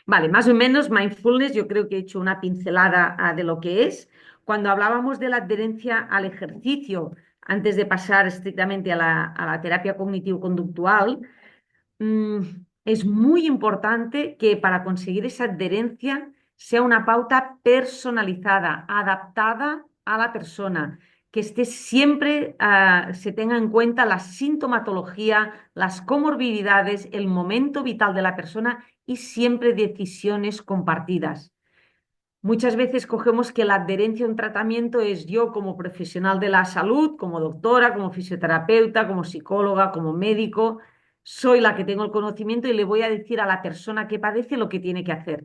Vale, más o menos mindfulness, yo creo que he hecho una pincelada de lo que es. Cuando hablábamos de la adherencia al ejercicio, antes de pasar estrictamente a la terapia cognitivo-conductual, mm, es muy importante que para conseguir esa adherencia sea una pauta personalizada, adaptada a la persona, que esté siempre, se tenga en cuenta la sintomatología, las comorbilidades, el momento vital de la persona y siempre decisiones compartidas. Muchas veces cogemos que la adherencia a un tratamiento es yo como profesional de la salud, como doctora, como fisioterapeuta, como psicóloga, como médico, soy la que tengo el conocimiento y le voy a decir a la persona que padece lo que tiene que hacer.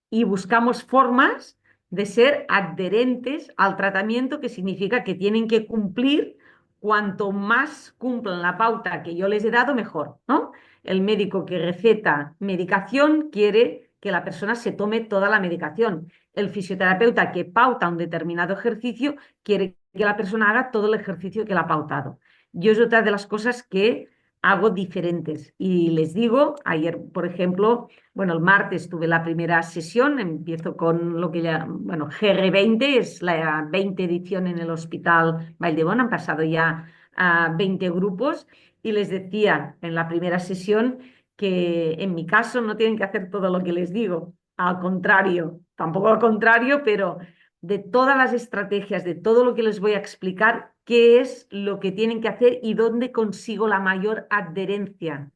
Y buscamos formas de ser adherentes al tratamiento, que significa que tienen que cumplir, cuanto más cumplan la pauta que yo les he dado, mejor, ¿no? El médico que receta medicación quiere que la persona se tome toda la medicación. El fisioterapeuta que pauta un determinado ejercicio quiere que la persona haga todo el ejercicio que le ha pautado. Yo es otra de las cosas que hago diferentes. Y les digo, ayer, por ejemplo, bueno, el martes tuve la primera sesión, empiezo con lo que ya, bueno, GR20, es la 20 edición en el Hospital Vall-d'Hebron, han pasado ya a 20 grupos y les decía en la primera sesión que en mi caso no tienen que hacer todo lo que les digo, al contrario, tampoco al contrario, pero de todas las estrategias, de todo lo que les voy a explicar, qué es lo que tienen que hacer y dónde consigo la mayor adherencia,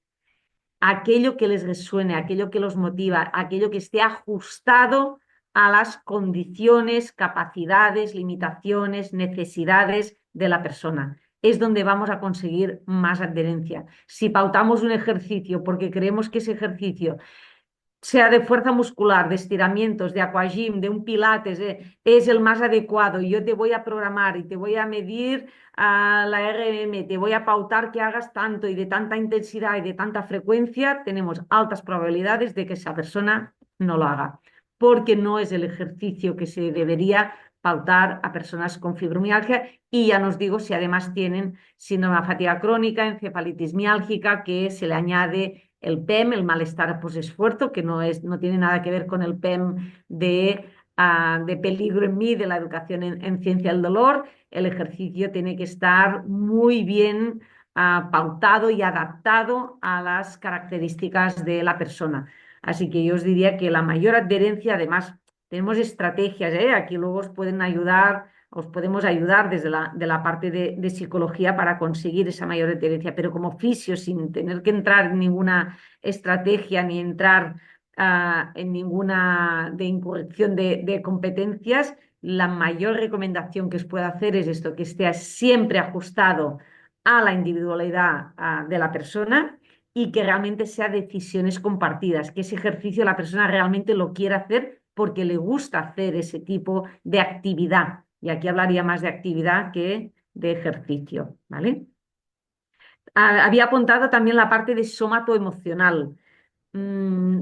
aquello que les resuene, aquello que los motiva, aquello que esté ajustado a las condiciones, capacidades, limitaciones, necesidades de la persona. Es donde vamos a conseguir más adherencia. Si pautamos un ejercicio porque creemos que ese ejercicio, sea de fuerza muscular, de estiramientos, de aquagym, de un pilates, es el más adecuado y yo te voy a programar y te voy a medir la RM, te voy a pautar que hagas tanto y de tanta intensidad y de tanta frecuencia, tenemos altas probabilidades de que esa persona no lo haga, porque no es el ejercicio que se debería pautar a personas con fibromialgia y ya nos digo si además tienen síndrome de fatiga crónica, encefalitis miálgica, que se le añade el PEM, el malestar post-esfuerzo, que no tiene nada que ver con el PEM de peligro en mí, de la educación en ciencia del dolor. El ejercicio tiene que estar muy bien pautado y adaptado a las características de la persona. Así que yo os diría que la mayor adherencia, además, tenemos estrategias, aquí luego os podemos ayudar desde la parte de psicología para conseguir esa mayor adherencia, pero como fisio, sin tener que entrar en ninguna estrategia ni entrar en ninguna de incorrección de competencias, la mayor recomendación que os puedo hacer es esto, que esté siempre ajustado a la individualidad de la persona y que realmente sea decisiones compartidas, que ese ejercicio la persona realmente lo quiera hacer porque le gusta hacer ese tipo de actividad. Y aquí hablaría más de actividad que de ejercicio, ¿vale? Había apuntado también la parte de somatoemocional.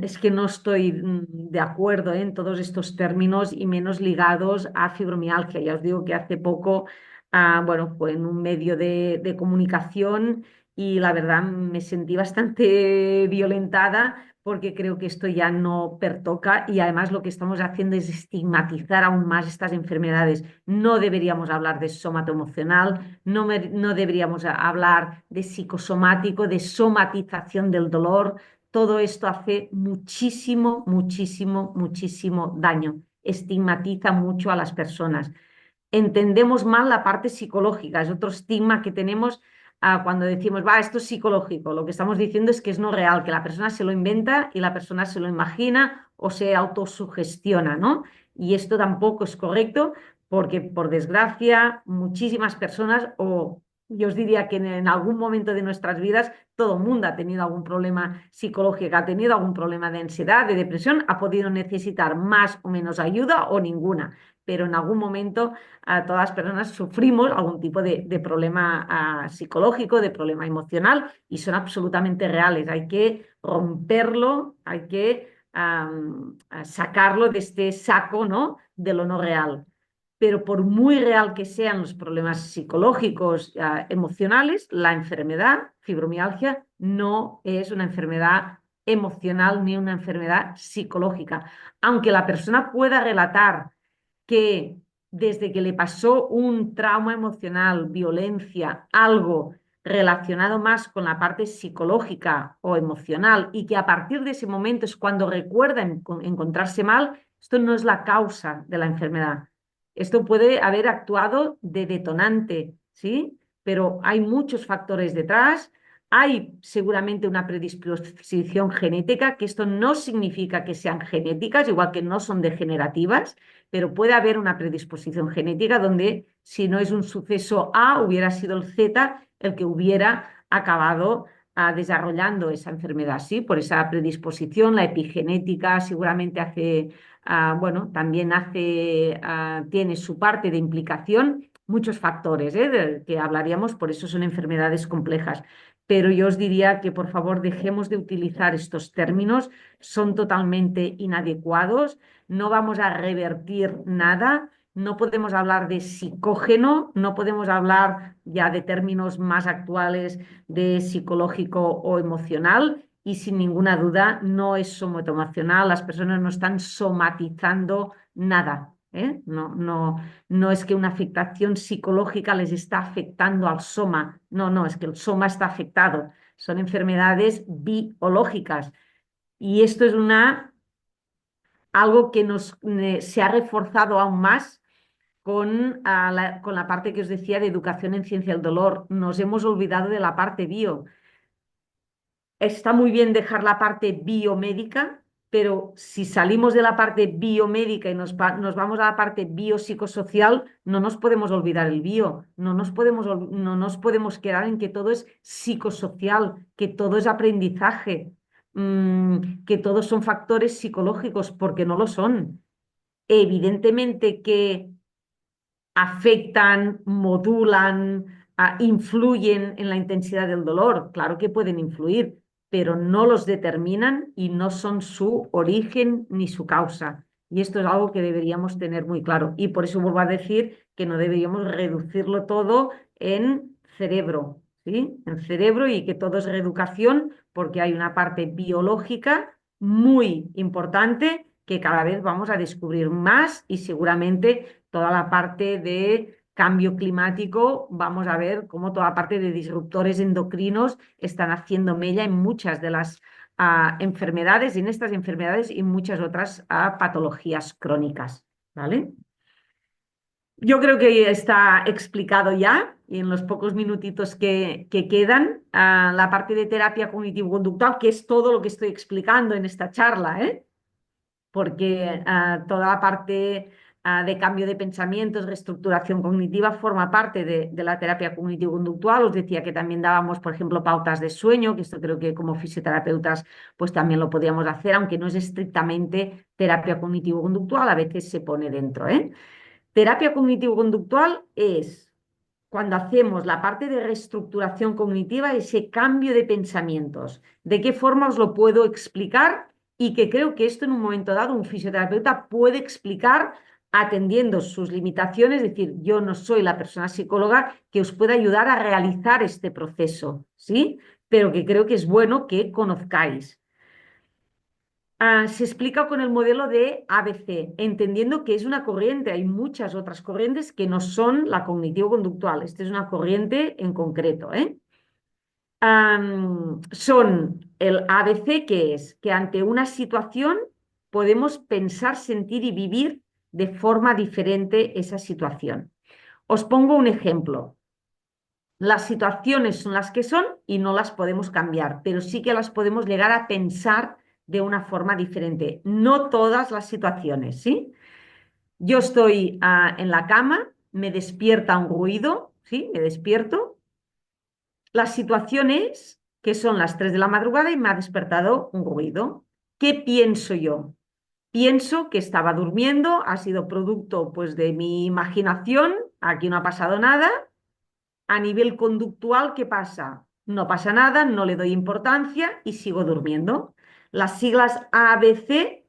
Es que no estoy de acuerdo en todos estos términos y menos ligados a fibromialgia. Ya os digo que hace poco, bueno, fue en un medio de comunicación y la verdad me sentí bastante violentada porque creo que esto ya no pertoca y además lo que estamos haciendo es estigmatizar aún más estas enfermedades. No deberíamos hablar de somatoemocional, no deberíamos hablar de psicosomático, de somatización del dolor. Todo esto hace muchísimo, muchísimo, muchísimo daño. Estigmatiza mucho a las personas. Entendemos mal la parte psicológica, es otro estigma que tenemos cuando decimos, va, esto es psicológico. Lo que estamos diciendo es que es no real, que la persona se lo inventa y la persona se lo imagina o se autosugestiona, ¿no? Y esto tampoco es correcto porque, por desgracia, muchísimas personas, o yo os diría que en algún momento de nuestras vidas, todo el mundo ha tenido algún problema psicológico, ha tenido algún problema de ansiedad, de depresión, ha podido necesitar más o menos ayuda o ninguna, pero en algún momento todas las personas sufrimos algún tipo de problema psicológico, de problema emocional y son absolutamente reales. Hay que romperlo, hay que sacarlo de este saco, ¿no?, de lo no real. Pero por muy real que sean los problemas psicológicos, emocionales, la enfermedad, fibromialgia, no es una enfermedad emocional ni una enfermedad psicológica. Aunque la persona pueda relatar que desde que le pasó un trauma emocional, violencia, algo relacionado más con la parte psicológica o emocional y que a partir de ese momento es cuando recuerda encontrarse mal, esto no es la causa de la enfermedad. Esto puede haber actuado de detonante, ¿sí? Pero hay muchos factores detrás. Hay seguramente una predisposición genética, que esto no significa que sean genéticas, igual que no son degenerativas, pero puede haber una predisposición genética donde si no es un suceso A, hubiera sido el Z el que hubiera acabado desarrollando esa enfermedad, ¿sí? Por esa predisposición, la epigenética seguramente hace, bueno, también hace, tiene su parte de implicación, muchos factores, de que hablaríamos, por eso son enfermedades complejas. Pero yo os diría que por favor dejemos de utilizar estos términos, son totalmente inadecuados, no vamos a revertir nada. No podemos hablar de psicógeno, no podemos hablar ya de términos más actuales de psicológico o emocional y sin ninguna duda no es somatoemocional, las personas no están somatizando nada. No, no, no es que una afectación psicológica les está afectando al soma, no, no, es que el soma está afectado, son enfermedades biológicas y esto es algo que se ha reforzado aún más con la parte que os decía de educación en ciencia del dolor. Nos hemos olvidado de la parte bio. Está muy bien dejar la parte biomédica, pero si salimos de la parte biomédica y nos vamos a la parte biopsicosocial, no nos podemos olvidar el bio, no nos podemos quedar en que todo es psicosocial, que todo es aprendizaje, que todos son factores psicológicos, porque no lo son. Evidentemente que afectan, modulan, influyen en la intensidad del dolor. Claro que pueden influir, pero no los determinan y no son su origen ni su causa. Y esto es algo que deberíamos tener muy claro. Y por eso vuelvo a decir que no deberíamos reducirlo todo en cerebro, ¿sí? En cerebro y que todo es reeducación porque hay una parte biológica muy importante que cada vez vamos a descubrir más y seguramente toda la parte de cambio climático, vamos a ver cómo toda la parte de disruptores endocrinos están haciendo mella en muchas de las enfermedades, en estas enfermedades y muchas otras patologías crónicas, ¿vale? Yo creo que está explicado ya y en los pocos minutitos que quedan la parte de terapia cognitivo-conductual, que es todo lo que estoy explicando en esta charla, porque toda la parte de cambio de pensamientos, reestructuración cognitiva, forma parte de la terapia cognitivo-conductual. Os decía que también dábamos, por ejemplo, pautas de sueño, que esto creo que como fisioterapeutas pues también lo podríamos hacer, aunque no es estrictamente terapia cognitivo-conductual, a veces se pone dentro. Terapia cognitivo-conductual es cuando hacemos la parte de reestructuración cognitiva, ese cambio de pensamientos. ¿De qué forma os lo puedo explicar? Y que creo que esto en un momento dado un fisioterapeuta puede explicar atendiendo sus limitaciones, es decir, yo no soy la persona psicóloga que os pueda ayudar a realizar este proceso, ¿sí? Pero que creo que es bueno que conozcáis. Se explica con el modelo de ABC, entendiendo que es una corriente. Hay muchas otras corrientes que no son la cognitivo-conductual. Esta es una corriente en concreto, son el ABC, que es que ante una situación podemos pensar, sentir y vivir de forma diferente esa situación. Os pongo un ejemplo. Las situaciones son las que son y no las podemos cambiar, pero sí que las podemos llegar a pensar de una forma diferente. No todas las situaciones, ¿sí? Yo estoy en la cama, me despierta un ruido, ¿sí? Me despierto. La situación es que son las 3 de la madrugada y me ha despertado un ruido. ¿Qué pienso yo? Pienso que estaba durmiendo, ha sido producto pues de mi imaginación, aquí no ha pasado nada. A nivel conductual, ¿qué pasa? No pasa nada, no le doy importancia y sigo durmiendo. Las siglas A, B, C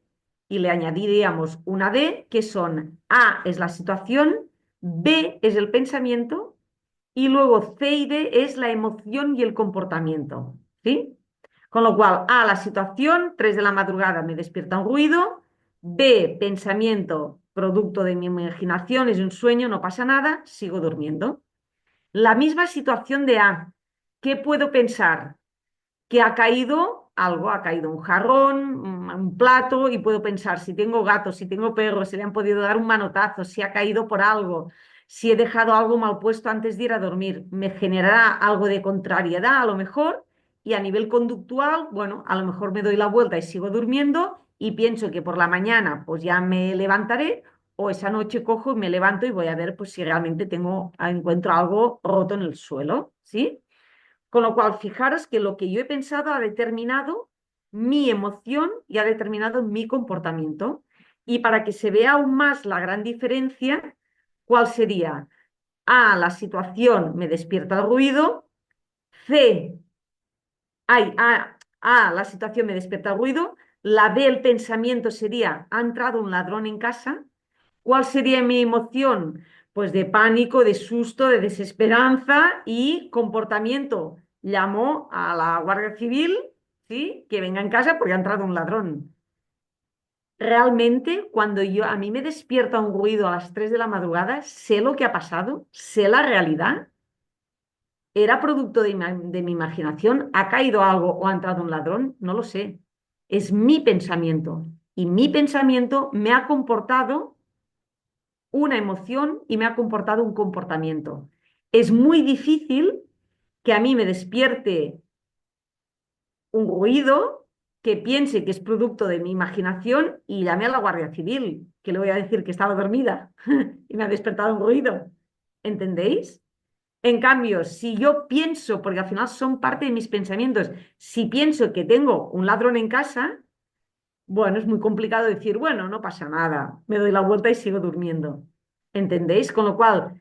y le añadiríamos una D, que son A es la situación, B es el pensamiento y luego C y D es la emoción y el comportamiento. ¿Sí? Con lo cual, A, la situación, 3 de la madrugada me despierta un ruido, B, pensamiento, producto de mi imaginación, es un sueño, no pasa nada, sigo durmiendo. La misma situación de A. ¿Qué puedo pensar? Que ha caído algo, ha caído un jarrón, un plato, y puedo pensar, si tengo gatos, si tengo perros, si le han podido dar un manotazo, si ha caído por algo, si he dejado algo mal puesto antes de ir a dormir, me generará algo de contrariedad a lo mejor, y a nivel conductual, bueno, a lo mejor me doy la vuelta y sigo durmiendo y pienso que por la mañana pues ya me levantaré, o esa noche cojo y me levanto y voy a ver pues si realmente encuentro algo roto en el suelo, ¿sí? Con lo cual, fijaros que lo que yo he pensado ha determinado mi emoción y ha determinado mi comportamiento. Y para que se vea aún más la gran diferencia, ¿cuál sería? A, la situación me despierta el ruido. C, la situación me despierta el ruido. La B, el pensamiento sería, ha entrado un ladrón en casa. ¿Cuál sería mi emoción? Pues de pánico, de susto, de desesperanza y comportamiento. Llamo a la Guardia Civil, ¿sí? Que venga en casa porque ha entrado un ladrón. Realmente, cuando a mí me despierta un ruido a las 3 de la madrugada, sé lo que ha pasado, sé la realidad. ¿Era producto de mi imaginación? ¿Ha caído algo o ha entrado un ladrón? No lo sé. Es mi pensamiento. Y mi pensamiento me ha comportado una emoción y me ha comportado un comportamiento. Es muy difícil que a mí me despierte un ruido que piense que es producto de mi imaginación y llame a la Guardia Civil, que le voy a decir que estaba dormida y me ha despertado un ruido. ¿Entendéis? En cambio, si yo pienso, porque al final son parte de mis pensamientos, si pienso que tengo un ladrón en casa, bueno, es muy complicado decir, bueno, no pasa nada, me doy la vuelta y sigo durmiendo. ¿Entendéis? Con lo cual,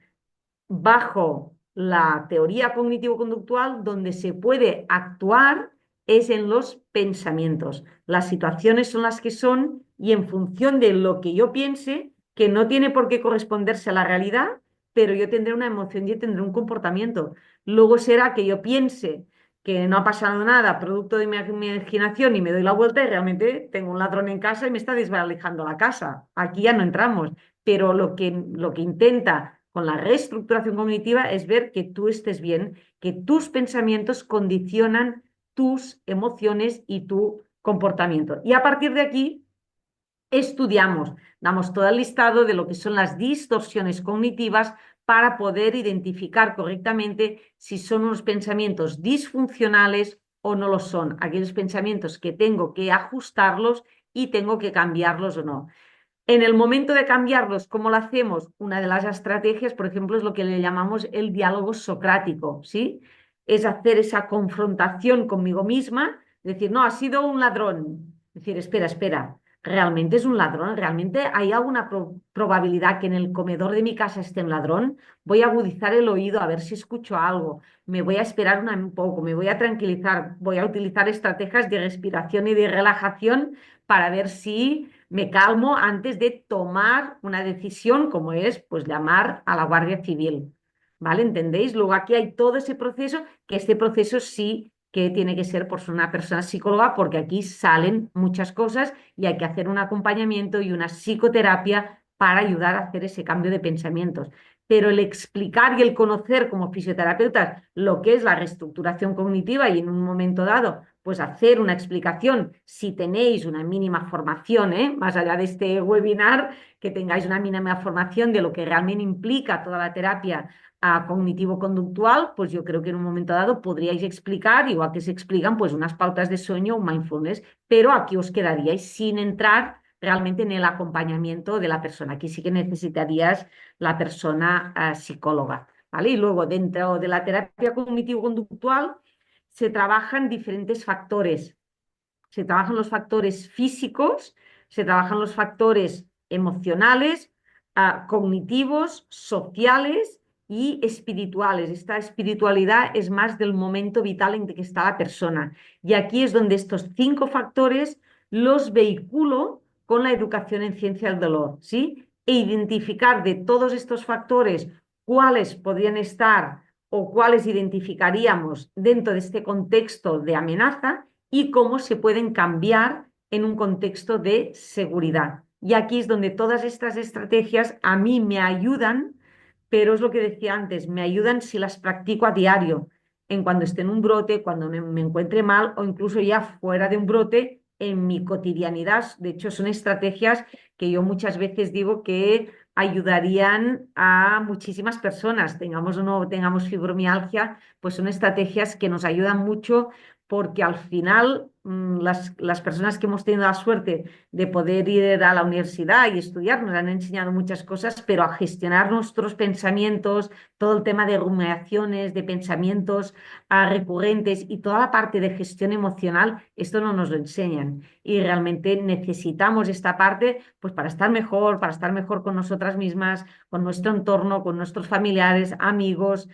bajo la teoría cognitivo-conductual, donde se puede actuar es en los pensamientos. Las situaciones son las que son y en función de lo que yo piense, que no tiene por qué corresponderse a la realidad, pero yo tendré una emoción y tendré un comportamiento. Luego será que yo piense que no ha pasado nada, producto de mi imaginación, y me doy la vuelta y realmente tengo un ladrón en casa y me está desvalijando la casa. Aquí ya no entramos, pero lo que intenta con la reestructuración cognitiva es ver que tú estés bien, que tus pensamientos condicionan tus emociones y tu comportamiento. Y a partir de aquí estudiamos, damos todo el listado de lo que son las distorsiones cognitivas para poder identificar correctamente si son unos pensamientos disfuncionales o no lo son, aquellos pensamientos que tengo que ajustarlos y tengo que cambiarlos o no. En el momento de cambiarlos, ¿cómo lo hacemos? Una de las estrategias, por ejemplo, es lo que le llamamos el diálogo socrático, ¿sí? Es hacer esa confrontación conmigo misma, decir, no, ha sido un ladrón. Decir, espera, espera, ¿realmente es un ladrón? ¿Realmente hay alguna probabilidad que en el comedor de mi casa esté un ladrón? Voy a agudizar el oído a ver si escucho algo. Me voy a esperar un poco, me voy a tranquilizar, voy a utilizar estrategias de respiración y de relajación para ver si me calmo antes de tomar una decisión como es pues llamar a la Guardia Civil. ¿Vale? ¿Entendéis? Luego aquí hay todo ese proceso, que este proceso sí que tiene que ser por una persona psicóloga, porque aquí salen muchas cosas y hay que hacer un acompañamiento y una psicoterapia para ayudar a hacer ese cambio de pensamientos. Pero el explicar y el conocer como fisioterapeutas lo que es la reestructuración cognitiva y en un momento dado pues hacer una explicación, si tenéis una mínima formación, más allá de este webinar, que tengáis una mínima formación de lo que realmente implica toda la terapia cognitivo-conductual, pues yo creo que en un momento dado podríais explicar, igual que se explican, pues unas pautas de sueño, un mindfulness, pero aquí os quedaríais sin entrar realmente en el acompañamiento de la persona. Aquí sí que necesitarías la persona psicóloga, ¿vale? Y luego dentro de la terapia cognitivo-conductual se trabajan diferentes factores. Se trabajan los factores físicos, se trabajan los factores emocionales, cognitivos, sociales y espirituales. Esta espiritualidad es más del momento vital en que está la persona. Y aquí es donde estos 5 factores los vehiculo con la educación en ciencia del dolor, ¿sí? E identificar de todos estos factores cuáles podrían estar o cuáles identificaríamos dentro de este contexto de amenaza y cómo se pueden cambiar en un contexto de seguridad. Y aquí es donde todas estas estrategias a mí me ayudan, pero es lo que decía antes, me ayudan si las practico a diario. en cuando esté en un brote, cuando me encuentre mal o incluso ya fuera de un brote en mi cotidianidad. De hecho, son estrategias que yo muchas veces digo que ayudarían a muchísimas personas, tengamos o no tengamos fibromialgia, pues son estrategias que nos ayudan mucho porque al final las personas que hemos tenido la suerte de poder ir a la universidad y estudiar nos han enseñado muchas cosas, pero a gestionar nuestros pensamientos, todo el tema de rumiaciones, de pensamientos recurrentes y toda la parte de gestión emocional, esto no nos lo enseñan. Y realmente necesitamos esta parte pues para estar mejor con nosotras mismas, con nuestro entorno, con nuestros familiares, amigos,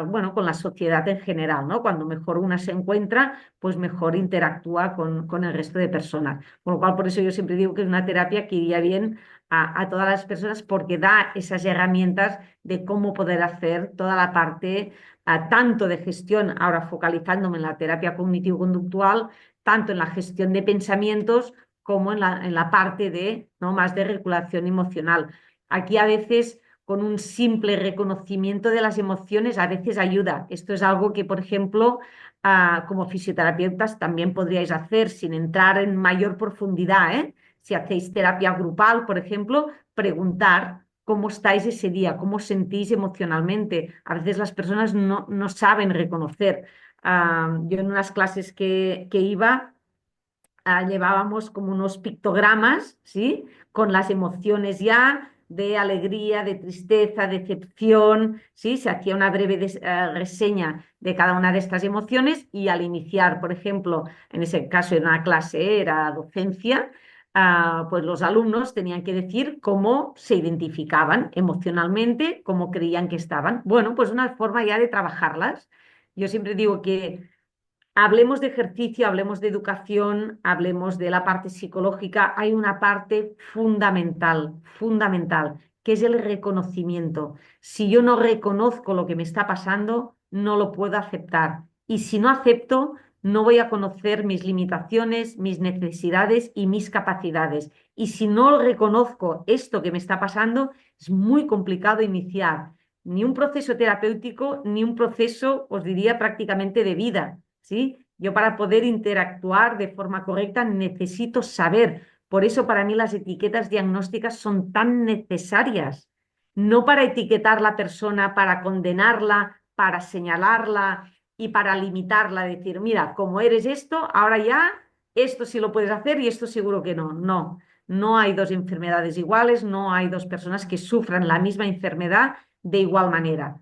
bueno, con la sociedad en general, ¿no? Cuando mejor una se encuentra, pues mejor interactúa con el resto de personas. Con lo cual, por eso yo siempre digo que es una terapia que iría bien a todas las personas porque da esas herramientas de cómo poder hacer toda la parte tanto de gestión, ahora focalizándome en la terapia cognitivo-conductual, tanto en la gestión de pensamientos como en la parte de, ¿no? más de regulación emocional. Aquí a veces con un simple reconocimiento de las emociones a veces ayuda. Esto es algo que, por ejemplo, como fisioterapeutas también podríais hacer sin entrar en mayor profundidad, ¿eh? Si hacéis terapia grupal, por ejemplo, preguntar cómo estáis ese día, cómo os sentís emocionalmente. A veces las personas no saben reconocer. Yo en unas clases que iba, llevábamos como unos pictogramas, ¿sí? Con las emociones ya de alegría, de tristeza, decepción, ¿sí? Se hacía una breve reseña de cada una de estas emociones y al iniciar, por ejemplo, en ese caso en una clase era docencia, pues los alumnos tenían que decir cómo se identificaban emocionalmente, cómo creían que estaban. Bueno, pues una forma ya de trabajarlas. Yo siempre digo que hablemos de ejercicio, hablemos de educación, hablemos de la parte psicológica. Hay una parte fundamental, fundamental, que es el reconocimiento. Si yo no reconozco lo que me está pasando, no lo puedo aceptar. Y si no acepto, no voy a conocer mis limitaciones, mis necesidades y mis capacidades. Y si no reconozco esto que me está pasando, es muy complicado iniciar ni un proceso terapéutico, ni un proceso, os diría, prácticamente de vida. ¿Sí? Yo para poder interactuar de forma correcta necesito saber. Por eso para mí las etiquetas diagnósticas son tan necesarias. No para etiquetar la persona, para condenarla, para señalarla y para limitarla, decir, mira, como eres esto, ahora ya esto sí lo puedes hacer y esto seguro que no. No, no hay dos enfermedades iguales, no hay dos personas que sufran la misma enfermedad de igual manera.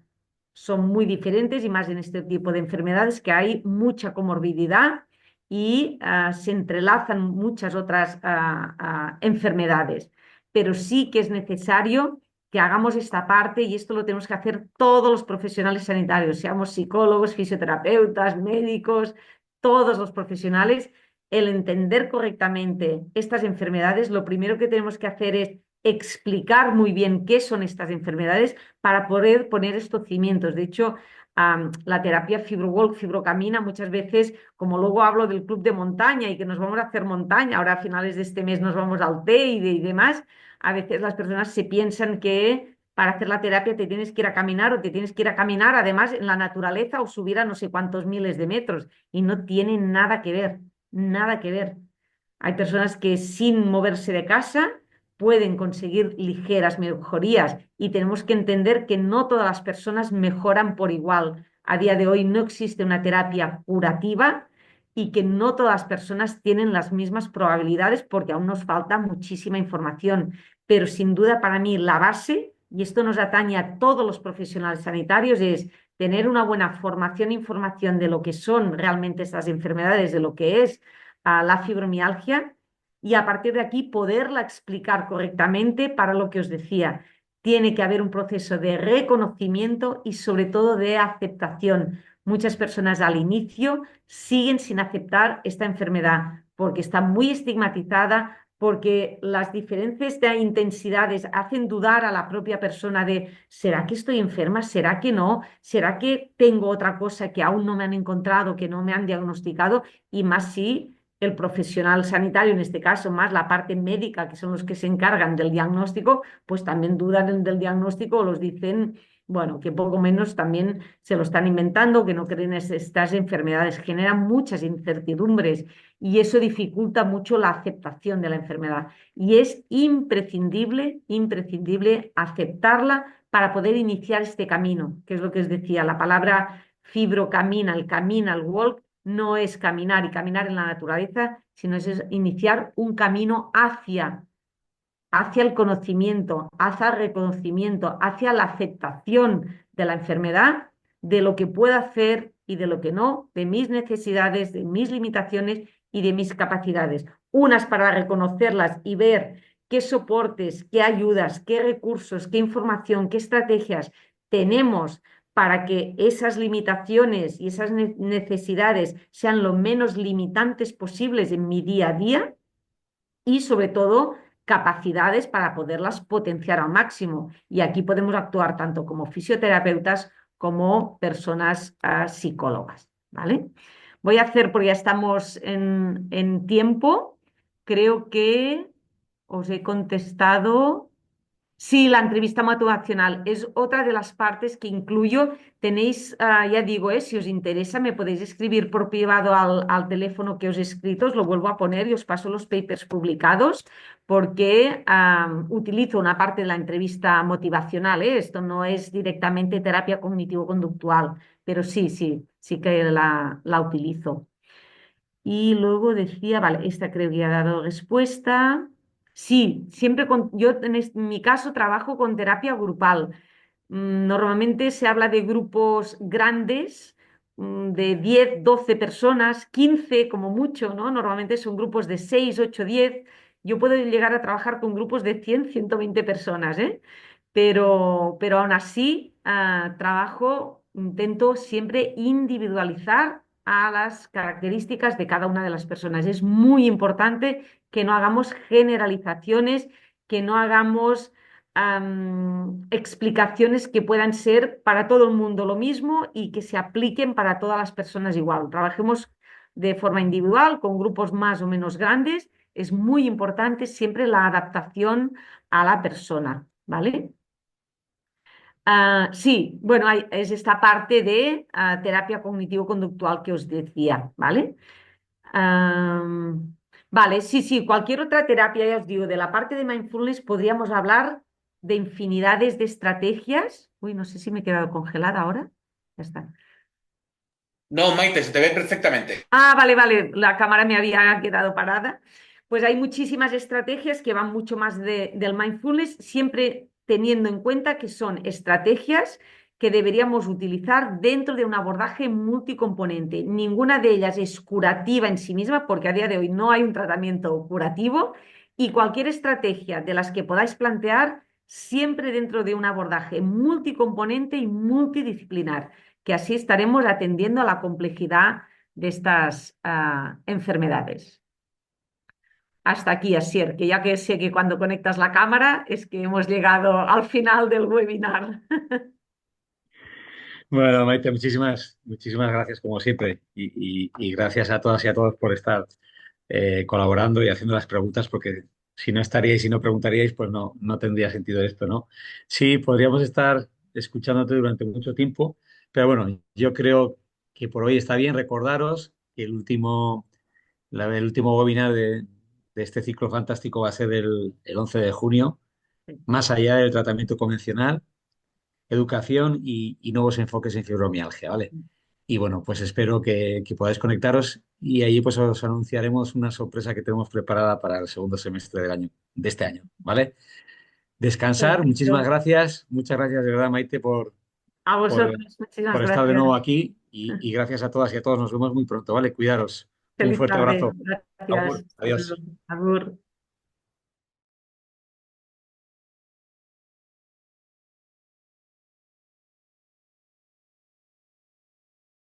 Son muy diferentes y más en este tipo de enfermedades que hay mucha comorbilidad y se entrelazan muchas otras enfermedades. Pero sí que es necesario que hagamos esta parte y esto lo tenemos que hacer todos los profesionales sanitarios, seamos psicólogos, fisioterapeutas, médicos, todos los profesionales. El entender correctamente estas enfermedades, lo primero que tenemos que hacer es explicar muy bien qué son estas enfermedades para poder poner estos cimientos. De hecho, la terapia FibroWalk, Fibrocamina, muchas veces, como luego hablo del club de montaña y que nos vamos a hacer montaña, ahora a finales de este mes nos vamos al Teide y demás, a veces las personas se piensan que para hacer la terapia te tienes que ir a caminar o te tienes que ir a caminar además en la naturaleza o subir a no sé cuántos miles de metros y no tiene nada que ver, nada que ver. Hay personas que sin moverse de casa pueden conseguir ligeras mejorías y tenemos que entender que no todas las personas mejoran por igual. A día de hoy no existe una terapia curativa y que no todas las personas tienen las mismas probabilidades porque aún nos falta muchísima información. Pero sin duda para mí la base, y esto nos atañe a todos los profesionales sanitarios, es tener una buena formación e información de lo que son realmente estas enfermedades, de lo que es la fibromialgia y a partir de aquí poderla explicar correctamente para lo que os decía. Tiene que haber un proceso de reconocimiento y sobre todo de aceptación. Muchas personas al inicio siguen sin aceptar esta enfermedad porque está muy estigmatizada, porque las diferentes de intensidades hacen dudar a la propia persona de, ¿será que estoy enferma? ¿Será que no? ¿Será que tengo otra cosa que aún no me han encontrado, que no me han diagnosticado? Y más si el profesional sanitario, en este caso más la parte médica, que son los que se encargan del diagnóstico, pues también dudan del diagnóstico o los dicen bueno, que poco menos también se lo están inventando, que no creen en estas enfermedades, generan muchas incertidumbres y eso dificulta mucho la aceptación de la enfermedad. Y es imprescindible, imprescindible aceptarla para poder iniciar este camino, que es lo que os decía, la palabra fibrocamina, el camina, el walk, no es caminar y caminar en la naturaleza, sino es iniciar un camino hacia el conocimiento, hacia el reconocimiento, hacia la aceptación de la enfermedad, de lo que puedo hacer y de lo que no, de mis necesidades, de mis limitaciones y de mis capacidades. Unas para reconocerlas y ver qué soportes, qué ayudas, qué recursos, qué información, qué estrategias tenemos para que esas limitaciones y esas necesidades sean lo menos limitantes posibles en mi día a día y sobre todo capacidades para poderlas potenciar al máximo. Y aquí podemos actuar tanto como fisioterapeutas como personas psicólogas, ¿vale? Voy a hacer, porque ya estamos en tiempo, creo que os he contestado. Sí, la entrevista motivacional es otra de las partes que incluyo. Tenéis, ya digo, si os interesa, me podéis escribir por privado al teléfono que os he escrito, os lo vuelvo a poner y os paso los papers publicados, porque utilizo una parte de la entrevista motivacional, ¿eh? Esto no es directamente terapia cognitivo-conductual, pero sí, sí, sí que la utilizo. Y luego decía, vale, esta creo que ya ha dado respuesta. Sí, siempre yo en mi caso trabajo con terapia grupal. Normalmente se habla de grupos grandes, de 10, 12 personas, 15 como mucho, ¿no? Normalmente son grupos de 6, 8, 10. Yo puedo llegar a trabajar con grupos de 100, 120 personas, ¿eh? Pero aún así, intento siempre individualizar a las características de cada una de las personas. Es muy importante que no hagamos generalizaciones, que no hagamos explicaciones que puedan ser para todo el mundo lo mismo y que se apliquen para todas las personas igual. Trabajemos de forma individual, con grupos más o menos grandes. Es muy importante siempre la adaptación a la persona, ¿vale? Sí, bueno, es esta parte de terapia cognitivo-conductual que os decía, ¿vale? Vale, sí, sí, cualquier otra terapia, ya os digo, de la parte de mindfulness podríamos hablar de infinidades de estrategias. Uy, no sé si me he quedado congelada ahora. Ya está. No, Maite, se te ve perfectamente. Vale, vale, la cámara me había quedado parada. Pues hay muchísimas estrategias que van mucho más del mindfulness, siempre teniendo en cuenta que son estrategias que deberíamos utilizar dentro de un abordaje multicomponente. Ninguna de ellas es curativa en sí misma, porque a día de hoy no hay un tratamiento curativo, y cualquier estrategia de las que podáis plantear, siempre dentro de un abordaje multicomponente y multidisciplinar, que así estaremos atendiendo a la complejidad de estas enfermedades. Hasta aquí, Asier, que ya que sé que cuando conectas la cámara es que hemos llegado al final del webinar. Bueno, Maite, muchísimas gracias como siempre y gracias a todas y a todos por estar colaborando y haciendo las preguntas porque si no estaríais y no preguntaríais, pues no tendría sentido esto, ¿no? Sí, podríamos estar escuchándote durante mucho tiempo, pero bueno, yo creo que por hoy está bien recordaros que el último webinar de este ciclo fantástico va a ser el 11 de junio, más allá del tratamiento convencional, educación y nuevos enfoques en fibromialgia, ¿vale? Y bueno, pues espero que podáis conectaros y allí pues os anunciaremos una sorpresa que tenemos preparada para el segundo semestre del año, de este año, ¿vale? Descansar, muchísimas Perfecto. gracias, muchas gracias de verdad, Maite, A por, vosotros, muchísimas por estar de nuevo gracias. aquí y gracias a todas y a todos, nos vemos muy pronto, ¿vale? Cuidaros. Un Feliz fuerte tarde. abrazo. Gracias. Agur, Hasta luego. adiós. Agur.